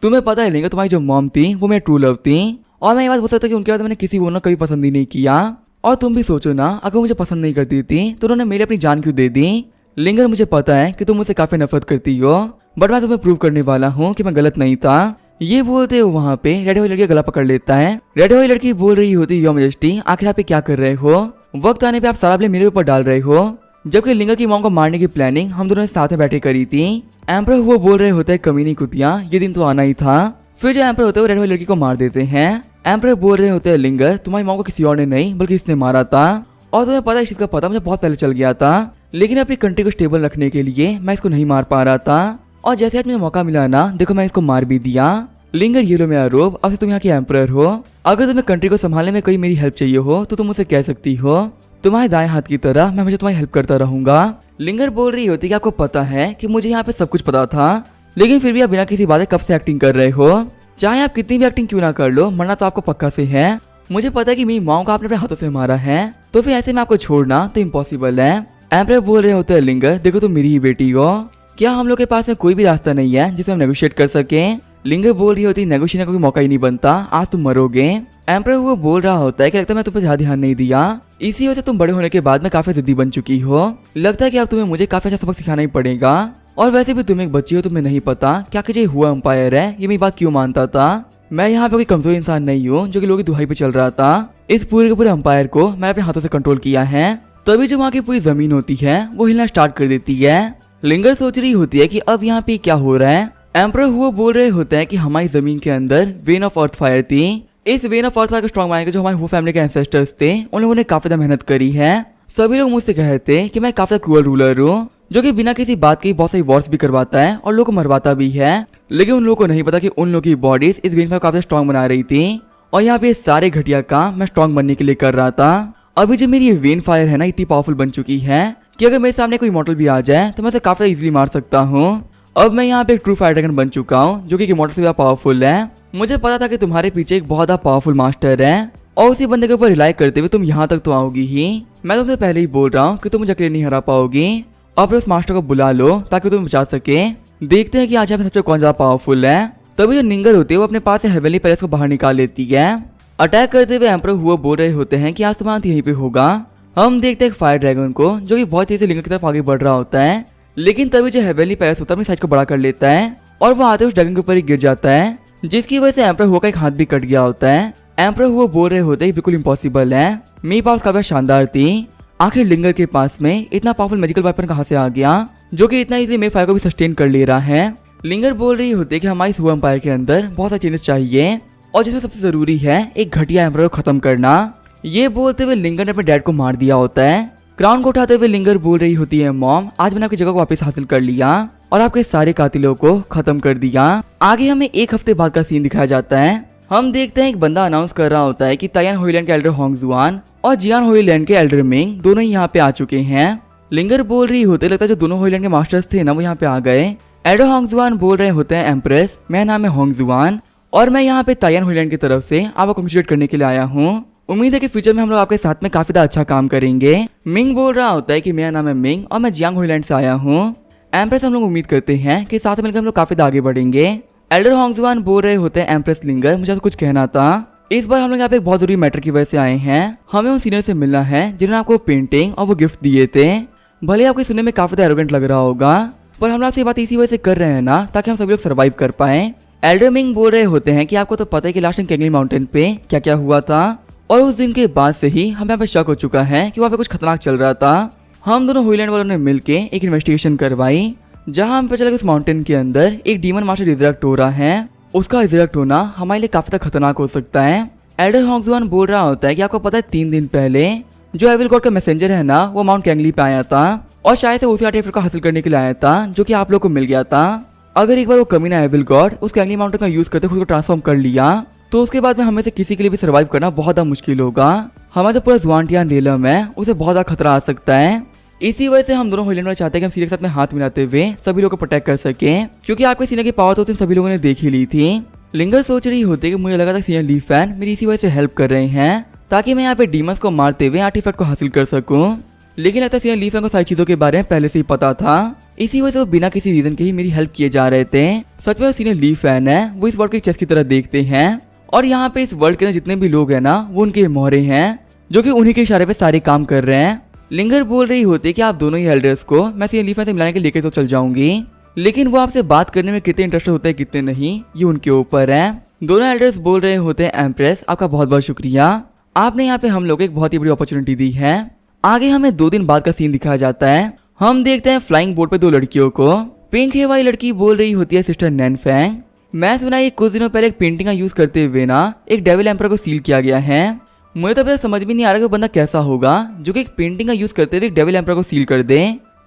तुम्हें पता है लिंगर तुम्हारी जो मॉम थी वो मेरी ट्रू लव थी और मैं ये बात बोल सकता कि उनके बाद मैंने किसी वुमन को कभी पसंद ही नहीं किया। और तुम भी सोचो ना, अगर मुझे पसंद नहीं करती थी तो उन्होंने मेरे अपनी जान क्यों दे दी। लिंगर मुझे पता है कि तुम मुझसे काफी नफरत करती हो, बट मैं तुम्हें प्रूव करने वाला हूँ कि मैं गलत नहीं था। ये बोलते हो वहाँ पे रेड वाली लड़की गला पकड़ लेता है। रेड वाली लड़की बोल रही होती योर मैजेस्टी, आखिर आप क्या कर रहे हो? वक्त आने पे आप सारा ब्लेम मेरे ऊपर डाल रहे हो, जबकि लिंगर की मॉम को मारने की प्लानिंग हम दोनों ने साथ में बैठे करी थी। एम्परर वो बोल रहे होते हैं कमीनी कुतिया, ये दिन तो आना ही था। फिर जो एम्परर होते हैं वो रेड वाली लड़की को मार देते हैं। एम्परर बोल रहे होते हैं लिंगर तुम्हारी मॉम को किसी और ने नहीं बल्कि इसने मारा था और तुम्हें पता है इस चीज का पता मुझे बहुत पहले चल गया था, लेकिन अपनी कंट्री को स्टेबल रखने के लिए मैं इसको नहीं मार पा रहा था और जैसे आज मुझे मौका मिला ना, देखो मैं इसको मार भी दिया। लिंगर ये लो मेरा रोब, अब से तुम यहाँ के एम्परर हो। अगर तुम्हें कंट्री को संभालने में कोई मेरी हेल्प चाहिए हो तो तुम मुझसे कह सकती हो। तुम्हारे दाएं हाथ की तरह मैं मुझे तुम्हारी हेल्प करता रहूंगा। लिंगर बोल रही होती कि आपको पता है कि मुझे यहाँ पे सब कुछ पता था, लेकिन फिर भी आप बिना किसी बात कब से एक्टिंग कर रहे हो। चाहे आप कितनी भी एक्टिंग क्यों ना कर लो, मरना तो आपको पक्का से है। मुझे पता है कि मेरी माँ को आपने अपने हाथों से मारा है, तो फिर ऐसे में आपको छोड़ना तो इम्पॉसिबल है। एम्परर बोल रहे होते हैं लिंगर देखो तुम मेरी ही बेटी हो, क्या हम लोग के पास में कोई भी रास्ता नहीं है जिसमें हम नेगोशिएट कर सके? लिंगर बोल रही होती नेगोशिएट का कोई मौका ही नहीं बनता, आज तुम मरोगे। एम्परर वो बोल रहा होता है कि लगता है मैं तुम पर ज्यादा ध्यान नहीं दिया, इसी वजह से तुम बड़े होने के बाद में काफी जिद्दी बन चुकी हो। लगता है कि अब तुम्हें मुझे काफी अच्छा सबक सिखाना ही पड़ेगा। और वैसे भी तुम एक बच्ची हो, तुम्हें नहीं पता क्या कि ये हुआ अंपायर है, ये मेरी बात क्यों मानता था। मैं यहाँ पे कोई कमजोर इंसान नहीं हूँ जो कि लोगों की दुहाई पे चल रहा था। इस पूरे के पूरे अंपायर को मैं अपने हाथों से कंट्रोल किया है, तभी जो वहाँ की पूरी जमीन होती है वो हिलना स्टार्ट कर देती है। लिंगर सोच रही होती है कि अब यहाँ पे क्या हो रहा है। एम्परर हुआ बोल रहे होते हैं कि हमारी जमीन के अंदर वेन ऑफ अर्थ फायर थी। इस वेन ऑफ अर्थ फायर को स्ट्रॉन्ग बनाने के जो हमारे वो फैमिली के एंसेस्टर्स थे उन लोगों ने काफी ज्यादा मेहनत करी है। सभी लोग मुझसे कहते हैं कि मैं काफी क्रूअल रूलर हूँ जो कि बिना किसी बात के बहुत सारी वॉर्स भी करवाता है और लोगों को मरवाता भी है, लेकिन उन लोगों को नहीं पता कि उन लोगों की बॉडीज इस वेन फायर काफी स्ट्रॉन्ग बना रही थी और यहाँ पे सारे घटिया काम मैं स्ट्रॉन्ग बनने के लिए कर रहा था। अभी जो मेरी ये वेन फायर है ना इतनी पावरफुल बन चुकी है कि अगर मेरे सामने कोई मॉडल भी आ जाए तो मैं उसे काफी इजीली मार सकता हूँ। अब मैं यहाँ पे एक ट्रू फायर ड्रैगन बन चुका हूँ जो कि मॉडल से ज्यादा पावरफुल है। मुझे पता था कि तुम्हारे पीछे एक बहुत ज्यादा पावरफुल मास्टर है और उसी बंदे के ऊपर रिलाई करते हुए तुम यहाँ तक तो आओगी ही। मैं तुमसे पहले ही बोल रहा हूँ कि तुम मुझे अकेले नहीं हरा पाओगी। अब उस मास्टर को बुला लो ताकि तुम बचा सके। देखते हैं कि आज यहाँ पे सबसे कौन ज्यादा पावरफुल है। तभी जो निंगर होती है वो अपने पास से हेवनली पैलेस को बाहर निकाल लेती है। अटैक करते हुए एम्परर हुआ बोल रहे होते हैं कि आज तुम्हारा अंत यहीं पे होगा। हम देखते हैं एक फायर ड्रैगन को जो कि बहुत तेजी से लिंगर की तरफ आगे बढ़ रहा होता है, लेकिन तभी जो हेवनली पैलेस होता है अपनी साइज को बड़ा कर लेता है और वो आते उस ड्रैगन के ऊपर ही गिर जाता है, जिसकी वजह से एम्परर हुआ का एक हाथ भी कट गया होता है। एम्परर हुआ बोल रहे होते हैं बिल्कुल इम्पॉसिबल है, मेरी पास काफी शानदार थी। आखिर लिंगर के पास में इतना पावरफुल मैजिकल वेपन कहाँ से आ गया जो कि इतना इजीली मेरे फायर को भी सस्टेन कर ले रहा है। लिंगर बोल रही होती है कि हमारी सुपर एम्पायर के अंदर बहुत सारे चेंजेस चाहिए और जिसमें सबसे जरूरी है एक घटिया एम्परर को खत्म करना। ये बोलते हुए लिंगर ने अपने डैड को मार दिया होता है। क्राउन को उठाते हुए लिंगर बोल रही होती है मॉम, आज मैंने आपकी जगह को वापस हासिल कर लिया और आपके सारे कातिलों को खत्म कर दिया। आगे हमें एक हफ्ते बाद का सीन दिखाया जाता है। हम देखते हैं एक बंदा अनाउंस कर रहा होता है कि तायान होइलैंड के एल्डर होंगजुआन और जियान होइलैंड के एल्डर मिंग दोनों ही यहाँ पे आ चुके हैं। लिंगर बोल रही होते लगता है जो दोनों होइलैंड के मास्टर्स थे ना वो यहाँ पे आ गए। एल्डर होंगजुआन बोल रहे होते हैं एम्प्रेस, मेरा नाम है होंगजुआन और मैं यहाँ पे तायान होइलैंड की तरफ से आपको कांग्रेचुलेट करने के लिए आया हूँ। उम्मीद है कि फ्यूचर में हम लोग आपके साथ में काफी ज्यादा अच्छा काम करेंगे। मिंग बोल रहा होता है कि मेरा नाम है मिंग और मैं जियांग होइलैंड से आया हूँ। एम्प्रेस, हम लोग उम्मीद करते हैं कि साथ मिलकर हम लोग काफी आगे बढ़ेंगे। एल्डर होंगजुआन बोल रहे होते हैं एम्प्रेस लिंगर, मुझे तो कुछ कहना था। इस बार हम लोग यहाँ पे एक बहुत जरूरी मैटर की वजह से आए हैं। हमें उन सीनियर से मिलना है जिन्होंने आपको पेंटिंग और वो गिफ्ट दिए थे। भले आपको सुनने में काफी एरोगेंट लग रहा होगा, पर हम लोग से बात इसी वजह से कर रहे हैं ना ताकि हम सभी लोग सर्वाइव कर पाए। एल्डर मिंग बोल रहे होते हैं कि आपको तो पता है कि लास्ट टाइम कैंगली माउंटेन पे क्या क्या हुआ था और उस दिन के बाद से ही हमें यहाँ पे शक हो चुका है कि वहाँ पे कुछ खतरनाक चल रहा था। हम दोनों होइलैंड वालों ने मिलके एक इन्वेस्टिगेशन करवाई जहाँ हम पे चला कि उस माउंटेन के अंदर एक डीमन मास्टर रिजरेक्ट हो रहा है। उसका रिजरेक्ट होना हमारे लिए काफी खतरनाक हो सकता है। एल्डर होंगजुआन बोल रहा होता है कि आपको पता है 3 दिन पहले जो एविल गॉड का मैसेंजर है ना, वो माउंट कैंगली पे आया था और शायद से उसी आर्टिफैक्ट को हासिल करने के लिए आया था जो कि आप लोग को मिल गया था। अगर एक बार वो कमीना एविल गॉड उस कैंगली माउंटेन का यूज करते खुद को ट्रांसफॉर्म कर लिया तो उसके बाद में हमें से किसी के लिए भी सर्वाइव करना बहुत ज्यादा मुश्किल होगा। हमारा जो पूरा जुआनटियान रेलम है उसे बहुत ज्यादा खतरा आ सकता है। इसी वजह से हम दोनों होलैंड वाले चाहते हैं कि हम सीने के साथ में हाथ मिलाते हुए सभी लोगों को प्रोटेक्ट कर सके, क्योंकि आपके सीने की पावर तो सभी लोगों ने देख ही ली थी। लिंगर सोच रही होती कि मुझे लगा था सीनियर ली फैन मेरी इसी वजह से हेल्प कर रहे हैं ताकि मैं यहाँ पे डीमंस को मारते हुए आर्टिफैक्ट को हासिल कर सकूं। लेकिन लगता है सीनियर ली फैन को सारी चीजों के बारे में पहले से ही पता था, इसी वजह से वो बिना किसी रीजन के ही मेरी हेल्प किए जा रहे थे। सच में सीनियर ली फैन है, वो इस वर्ल्ड के चेस की तरह देखते हैं और यहाँ पे इस वर्ल्ड के अंदर जितने भी लोग हैं ना वो उनके मोहरे हैं जो कि उन्हीं के इशारे पे सारे काम कर रहे हैं। लिंगर बोल रही होती है कि आप दोनों ही एल्डर्स को मैं सीनियर ली फैन से मिलाने के लेके तो चल जाऊंगी, लेकिन वो आपसे बात करने में कितने इंटरेस्टेड होते हैं कितने नहीं ये उनके ऊपर है। दोनों एल्डर्स बोल रहे होते हैं एम्प्रेस आपका बहुत बहुत शुक्रिया, आपने यहाँ पे हम लोग एक बहुत ही बड़ी अपॉर्चुनिटी दी है। आगे हमें 2 दिन बाद का सीन दिखाया जाता है। हम देखते हैं फ्लाइंग बोर्ड पे 2 लड़कियों को। पिंक हेयर वाली लड़की बोल रही होती है सिस्टर नैनफैंग, मैं सुना ये कुछ दिनों पहले एक पेंटिंग का यूज करते हुए ना एक डेविल एम्पर को सील किया गया है। मुझे तो पहले समझ में नहीं आ रहा कि वो बंदा कैसा होगा जो कि एक पेंटिंग का यूज करते हुए एक डेविल एम्पर को सील कर दे,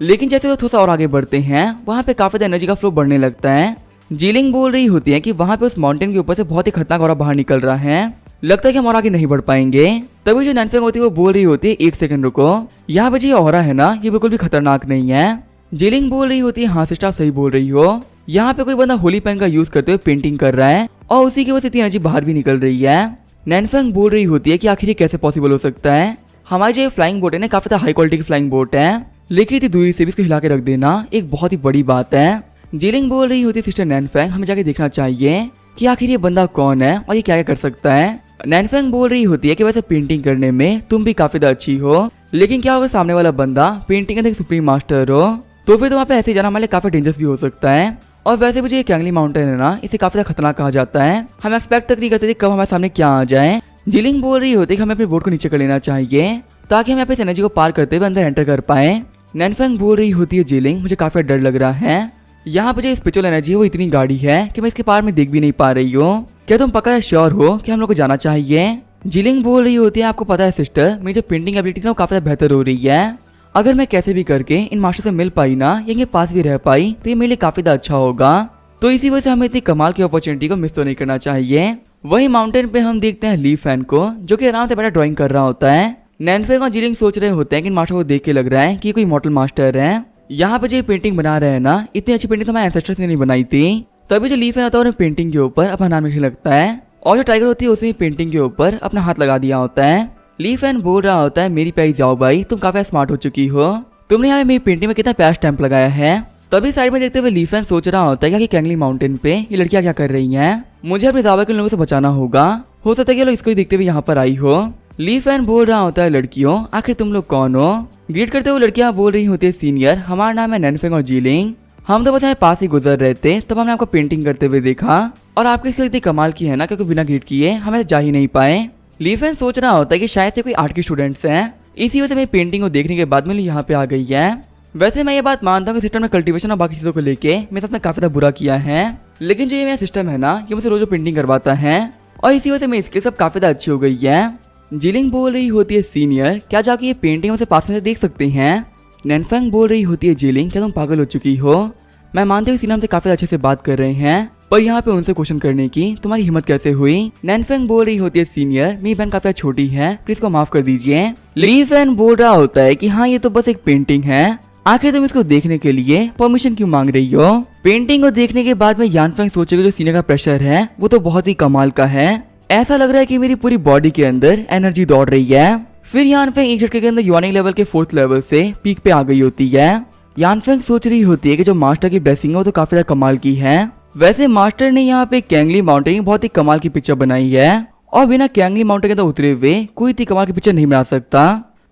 लेकिन जैसे वो थोड़ा सा और आगे बढ़ते हैं वहाँ पे काफी एनर्जी का फ्लो बढ़ने लगता है। जीलिंग बोल रही होती है कि वहाँ पे उस माउंटेन के ऊपर से बहुत ही खतरनाक और बाहर निकल रहा है, लगता है कि हम और आगे नहीं बढ़ पाएंगे। तभी जो नैनफैंग होती है वो बोल रही होती है 1 सेकंड रुको, यहाँ पे जो ऑरा है ना ये बिल्कुल भी खतरनाक नहीं है। जीलिंग बोल रही होती है हाँ सिस्टर आप सही बोल रही हो, यहाँ पे कोई बंदा होली पेन का यूज करते हुए पेंटिंग कर रहा है और उसी की वजह से इतनी एनर्जी बाहर भी निकल रही है। नैनफैंग बोल रही होती है कि आखिर ये कैसे पॉसिबल हो सकता है, हमारी जो फ्लाइंग बोट है ना काफी हाई क्वालिटी की फ्लाइंग बोट है, लेकिन इतनी दूरी से भी इसको हिला के रख देना एक बहुत ही बड़ी बात है। जीलिंग बोल रही होती है सिस्टर नैनफैंग हमें जाके देखना चाहिए कि आखिर ये बंदा कौन है और ये क्या क्या कर सकता है। नैनफैंग बोल रही होती है कि वैसे पेंटिंग करने में तुम भी काफी अच्छी हो, लेकिन क्या अगर सामने वाला बंदा पेंटिंग का सुप्रीम मास्टर हो तो फिर तो वहाँ पे ऐसे जाना हमारे लिए काफी डेंजरस भी हो सकता है। और वैसे भी जो ये कैंगली माउंटेन है ना इसे काफी खतरनाक कहा जाता है, हम एक्सपेक्ट तक नहीं करते कब हमारे सामने क्या आ जाए। जीलिंग बोल रही होती है कि हमें अपनी बोट को नीचे कर लेना चाहिए ताकि हम यहाँ पे इस एनर्जी को पार करते हुए अंदर एंटर कर पाए। नैनफैंग बोल रही होती है जीलिंग मुझे काफी डर लग रहा है, यहाँ पे जो स्पिरिचुअल एनर्जी है वो इतनी गाढ़ी है कि मैं इसके पार में देख भी नहीं पा रही हूँ, क्या तुम पक्का श्योर हो कि हम लोग को जाना चाहिए। जीलिंग बोल रही होती है आपको पता है सिस्टर मेरी जो पेंटिंग एबिलिटी है वो काफी बेहतर हो रही है, अगर मैं कैसे भी करके इन मास्टर से मिल पाई ना या इनके पास भी रह पाई तो ये मेरे लिए काफी अच्छा होगा, तो इसी वजह से हमें इतनी कमाल की अपॉर्चुनिटी को मिस तो नहीं करना चाहिए। वही माउंटेन पे हम देखते हैं ली फैन को जो कि आराम से बैठा ड्राइंग कर रहा होता है। नैनफैंग और जीलिंग सोच रहे होते हैं कि इन मास्टर को देख के लग रहा है कि कोई मॉडल मास्टर है, यहाँ पे जो पेंटिंग बना रहे हैं ना इतनी अच्छी पेंटिंग तो हमारे एंसेस्टर्स ने नहीं बनाई थी। तभी जो ली फैन होता है पेंटिंग के ऊपर अपना नाम लिखने लगता है और जो टाइगर होती है उसने पेंटिंग के ऊपर अपना हाथ लगा दिया होता है। ली फैन बोल रहा होता है मेरी प्यारी जाओ भाई तुम काफी स्मार्ट हो चुकी हो, तुमने यहाँ मेरी पेंटिंग में कितना प्यारा स्टैंप लगाया है। तभी साइड में देखते हुए ली फैन सोच रहा होता है कि कैंगली माउंटेन पे ये लड़कियां क्या कर रही हैं, मुझे अपने दावा के लोगों से बचाना होगा, हो सकता है कि लोग इसको ही देखते हुए यहाँ पर आई हो। ली फैन बोल रहा होता है लड़कियों आखिर तुम लोग कौन हो। ग्रीट करते हुए लड़कियां बोल रही होती है सीनियर हमारा नाम है नैनफैंग और जीलिंग, हम तो बस यहाँ पास ही गुजर रहे थे तब हमने आपको पेंटिंग करते हुए देखा और आपकी स्किल इतनी कमाल की है ना क्योंकि बिना ग्रीट किए हमें जा ही नहीं पाए। ली फैन सोच रहा होता है कि शायद से कोई आर्ट के स्टूडेंट्स हैं, इसी वजह से मेरी पेंटिंग को देखने के बाद मेरे यहाँ पे आ गई है। वैसे मैं ये बात मानता हूँ कि सिस्टम में कल्टीवेशन और बाकी चीजों को लेके मेरे साथ में काफी बुरा किया है, लेकिन जो ये मेरा सिस्टम है ना ये मुझे रोज पेंटिंग करवाता है और इसी वजह से मेरी स्किल सब काफी अच्छी हो गई है। जीलिंग बोल रही होती है सीनियर क्या जाके ये पेंटिंग उसे पास में से देख सकते हैं। नैनफैंग बोल रही होती है जीलिंग क्या तुम पागल हो चुकी हो, मैं मानती हूँ सीनियर हमसे काफी अच्छे से बात कर रहे हैं पर यहाँ पे उनसे क्वेश्चन करने की तुम्हारी हिम्मत कैसे हुई। नैनफैंग बोल रही होती है सीनियर मेरी बहन काफी छोटी है प्लीज को माफ कर दीजिए। ली फैन बोल रहा होता है कि हाँ ये तो बस एक पेंटिंग है, आखिर तुम इसको देखने के लिए परमिशन क्यों मांग रही हो। पेंटिंग को देखने के बाद में यानफैंग सोचेगा जो सीनियर का प्रेशर है वो तो बहुत ही कमाल का है, ऐसा लग रहा है कि मेरी पूरी बॉडी के अंदर एनर्जी दौड़ रही है। फिर यानफैंग एक झटके के अंदर युआनिंग लेवल के 4th लेवल से पीक पे आ गई होती है। यानफैंग सोच रही होती है कि जो मास्टर की ब्लेसिंग है वो तो काफी ज्यादा कमाल की है, वैसे मास्टर ने यहाँ पे कैंगली माउंटेन की बहुत ही कमाल की पिक्चर बनाई है और बिना कैंगली माउंटेन के अंदर उतरे हुए कोई इतनी कमाल की पिक्चर नहीं बना सकता।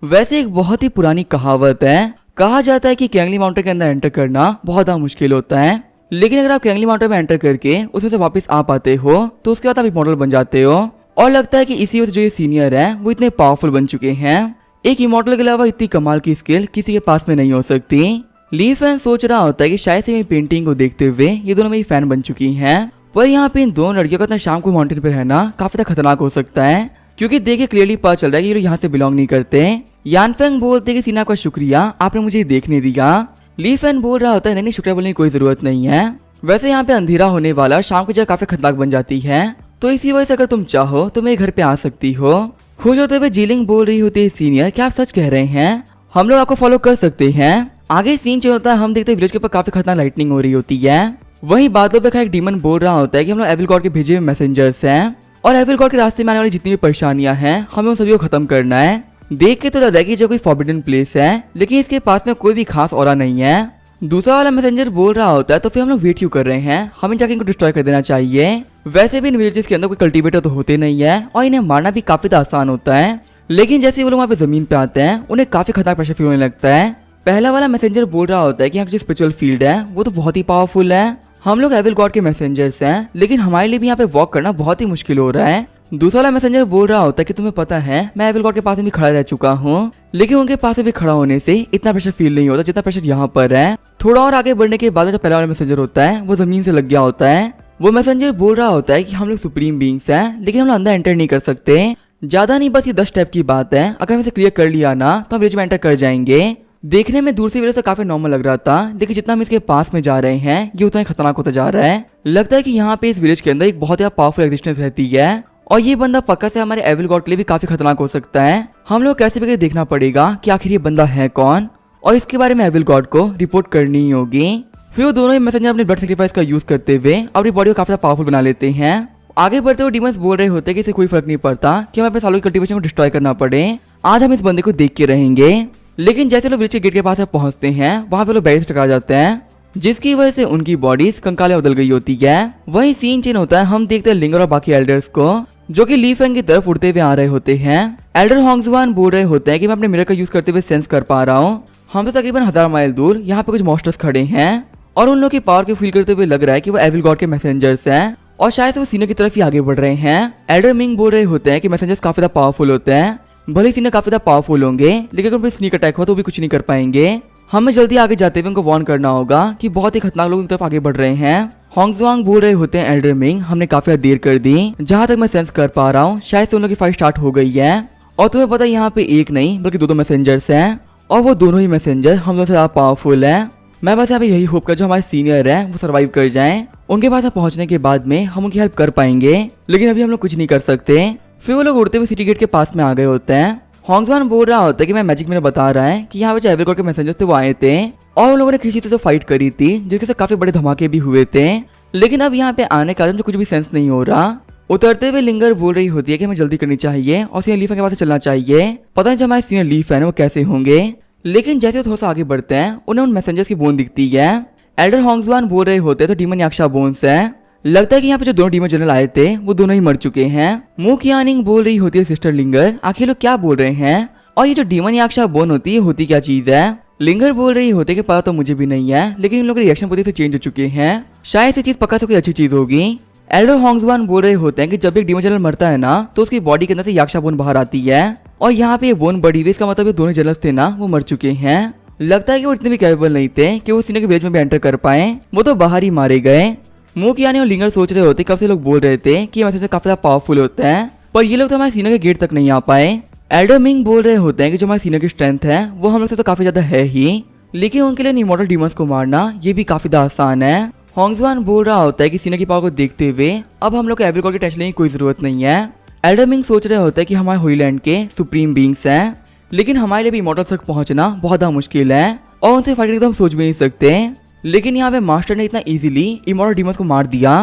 वैसे एक बहुत ही पुरानी कहावत है, कहा जाता है कि कैंगली माउंटेन के अंदर एंटर करना बहुत ज्यादा मुश्किल होता है, लेकिन अगर आप कैंगली माउंटेन में एंटर करके उसमें से वापस आ पाते हो तो उसके बाद आप एक मॉडल बन जाते हो। और लगता है कि इसी वजह से जो ये सीनियर है वो इतने पावरफुल बन चुके हैं, एक इमॉर्टल के अलावा इतनी कमाल की स्किल किसी के पास में नहीं हो सकती। ली फैन सोच रहा होता है कि शायद से मेरी पेंटिंग को देखते हुए ये दोनों मेरी फैन बन चुकी हैं पर यहाँ पे इन दोनों लड़कियों का इतना शाम को माउंटेन पे रहना काफी ज्यादा खतरनाक हो सकता है, क्योंकि देखिए क्लियरली पता चल रहा है कि ये लोग यहाँ से बिलोंग नहीं करते। यानफेंग बोलते कि सीना का शुक्रिया, आपने मुझे देखने दिया। ली फैन बोल रहा होता है नहीं शुक्रिया बोलने की कोई जरूरत नहीं है। वैसे यहाँ पे अंधेरा होने वाला शाम की जगह काफी खतरनाक बन जाती है, तो इसी वजह से अगर तुम चाहो तो मेरे घर पे आ सकती हो। खुश होते हुए जीलिंग बोल रही होती है सीनियर, क्या आप सच कह रहे हैं? हम लोग आपको फॉलो कर सकते हैं। आगे सीन जो होता है हम देखते हैं विलेज के ऊपर काफी खतरनाक लाइटनिंग हो रही होती है। वही बातों पे एक डीमन बोल रहा होता है कि हम लोग एविल गॉड के भेजे हुए मैसेंजर्स हैं और एविल गॉड के रास्ते में आने वाली जितनी भी परेशानियां हैं हमें उन सभी को खत्म करना है। देख के तो लग रहा है कि जो कोई फॉरबिडन प्लेस है, लेकिन इसके पास में कोई भी खास ऑरा नहीं है। दूसरा वाला मैसेंजर बोल रहा होता है तो फिर हम लोग वेट क्यों कर रहे हैं, हमें जाके इनको डिस्ट्रॉय कर देना चाहिए। वैसे भी इन विलेजेस के अंदर कोई कल्टीवेटर तो होते नहीं है और इन्हें मारना भी काफी आसान होता है, लेकिन जैसे वो लोग वहाँ पे जमीन पे आते हैं उन्हें काफी खतरनाक प्रेशर फील होने लगता है। पहला वाला मैसेंजर बोल रहा होता है कि यहाँ की जो स्पिरिचुअल फील्ड है वो तो बहुत ही पावरफुल है, हम लोग एविल गॉड के मैसेंजर्स हैं, लेकिन हमारे लिए भी यहाँ पे वॉक करना बहुत ही मुश्किल हो रहा है। दूसरा वाला मैसेंजर बोल रहा होता है कि तुम्हें पता है मैं एविल गॉड के पास में भी खड़ा रह चुका हूँ, लेकिन उनके पास में भी खड़ा होने से इतना प्रेशर फील नहीं होता जितना प्रेशर यहाँ पर है। थोड़ा और आगे बढ़ने के बाद में जो पहला वाला मैसेंजर होता है वो जमीन से लग गया होता है। वो मैसेंजर बोल रहा होता है कि हम लोग सुप्रीम बीइंग्स हैं, लेकिन हम लोग अंदर एंटर नहीं कर सकते। ज्यादा नहीं, बस ये 10 स्टेप की बात है, अगर हम इसे क्लियर कर लिया ना तो हम विलेज में एंटर कर जाएंगे। देखने में दूर से विलेज से काफी नॉर्मल लग रहा था, लेकिन जितना हम इसके पास में जा रहे हैं ये उतना ही खतरनाक होता जा रहा है। लगता है कि यहाँ पे इस विलेज के अंदर एक बहुत ही पावरफुल एग्जिस्टेंस रहती है और ये बंदा पक्का से हमारे एविल गॉड के लिए भी काफी खतरनाक हो सकता है। हम लोग कैसे भी देखना पड़ेगा कि आखिर ये बंदा है कौन और इसके बारे में एविल गॉड को रिपोर्ट करनी ही होगी। फिर वो दोनों ही मैसेंजर अपने ब्लड सेक्रीफाइस का यूज करते हुए अपनी बॉडी को काफी पावरफुल बना लेते हैं। आगे बढ़ते हुए डीमंस बोल रहे होते हैं कि इसे कोई फर्क नहीं पड़ता कि हमें अपने सालों की कल्टीवेशन को डिस्ट्रॉय करना पड़े, आज हम इस बंदे को देख के रहेंगे। लेकिन जैसे लोग विलेज के गेट के पास पहुंचते हैं वहां पे लोग बैरियर से टकरा जाते हैं, जिसकी वजह से उनकी बॉडीज कंकाले बदल गई होती है। वही सीन चेंज होता है, हम देखते हैं लिंगर और बाकी एल्डर्स को जो कि ली फैंग की तरफ उड़ते हुए आ रहे होते हैं। एल्डर होंगजुआन बोल रहे होते हैं कि मैं अपने मिरर का यूज करते हुए सेंस कर पा रहा हूँ, हम तो तकरीबन 1000 माइल दूर यहाँ पे कुछ मॉन्स्टर्स खड़े हैं और उन लोगों की पावर को फील करते हुए लग रहा है कि वो एविल गॉड के मैसेंजर्स हैं और शायद से वो सीनियर की तरफ ही आगे बढ़ रहे हैं। एल्डर मिंग बोल रहे होते हैं कि मैसेंजर्स काफी ज्यादा पावरफुल होते हैं, भले सीनियर काफी ज्यादा पावरफुल होंगे लेकिन अगर स्नीक अटैक हो तो भी कुछ नहीं कर पाएंगे। हमें जल्दी आगे जाते हुए उनको वार्न करना होगा कि बहुत ही खतरनाक लोगों की तरफ आगे बढ़ रहे हैं। होंगजुआंग बोल रहे होते हैं एल्डर मिंग हमने काफी देर कर दी, जहां तक मैं सेंस कर पा रहा हूँ शायद से उन लोगों की फाइट स्टार्ट हो गई है और तुम्हें पता है यहाँ पे एक नहीं बल्कि दो मैसेंजर्स हैं और वो दोनों ही मैसेंजर हम लोगों से ज्यादा पावरफुल है। मैं बस यहाँ पे यही होप कर जो हमारे सीनियर है वो सर्वाइव कर जाएं, उनके पास पहुंचने के बाद में हम उनकी हेल्प कर पाएंगे, लेकिन अभी हम लोग कुछ नहीं कर सकते। फिर वो लोग उड़ते हुए सिटी गेट के पास में आ गए होते हैं। होंगजुआन बोल रहा होता है कि मैं मैजिक में बता रहा है कि यहाँ पे जो एविल गॉड के मैसेंजर्स थे वो आए थे और उन लोगों ने किसी से फाइट करी थी जिससे काफी बड़े धमाके भी हुए थे, लेकिन अब यहाँ पे आने का मुझे कुछ भी सेंस नहीं हो रहा। उतरते हुए लिंगर बोल रही होती है कि हमें जल्दी करनी चाहिए और सीनियर लीफ के पास चलना चाहिए, पता नहीं जो हमारे सीनियर लीफ है वो कैसे होंगे। लेकिन जैसे वो थोड़ा सा आगे बढ़ते हैं उन्हें उन मैसेंजर्स की बोन दिखती है। एल्डर होंगजुआन बोल रहे होते हैं तो डीमन याक्षा बोन्स है, लगता है कि यहाँ पे जो दोनों डीमन जनरल आए थे वो दोनों ही मर चुके हैं। मु कियानिंग बोल रही होती है सिस्टर लिंगर आखिर लोग क्या बोल रहे हैं और ये जो डीमन याक्षा बोन होती है होती क्या चीज है। लिंगर बोल रही होती है कि पता तो मुझे भी नहीं है, लेकिन इन लोगों के रिएक्शन पूरी से चेंज हो चुके हैं, शायद से चीज पक्का से कोई अच्छी चीज होगी। एल्डर होंगजुआन बोल रहे होते हैं कि जब एक डीमन जनरल मरता है ना तो उसकी बॉडी के अंदर से याक्षा बोन बाहर आती है और यहाँ पे ये बोन बड़ी हुई, इसका मतलब ये दोनों जनरल्स थे ना वो मर चुके हैं। लगता है कि वो इतने भी कैपेबल नहीं थे कि वो सीनियर के विलेज में भी एंटर कर पाए, वो तो बाहर ही मारे गए। मुकियानी और लिंगर सोच रहे होते कब से लोग बोल रहे थे कि मैसेंजर काफी ज्यादा पावरफुल होते हैं, पर ये लोग तो हमारे सीनियर के गेट तक नहीं आ पाए। एल्डर मिंग बोल रहे होते हैं कि जो हमारे सीनियर की स्ट्रेंथ है वो हम लोग से तो काफी ज्यादा है ही, लेकिन उनके लिए इमॉर्टल डीमंस को मारना ये भी काफी ज्यादा आसान है। होंगजुआन बोल रहा होता है कि सीनियर की पावर को देखते हुए अब हम लोग को एविल गॉड की टेंशन लेने की कोई जरूरत नहीं है। एल्डर मिंग सोच रहे होते हैं कि हमारे होलीलैंड के सुप्रीम बीइंग्स हैं, लेकिन हमारे लिए भी इमॉर्टल्स तक पहुंचना बहुत ज्यादा मुश्किल है और उनसे फाइट करने तो हम सोच भी नहीं सकते, लेकिन यहाँ पे मास्टर ने इतना इजीली इमॉर्टल डीमंस को मार दिया।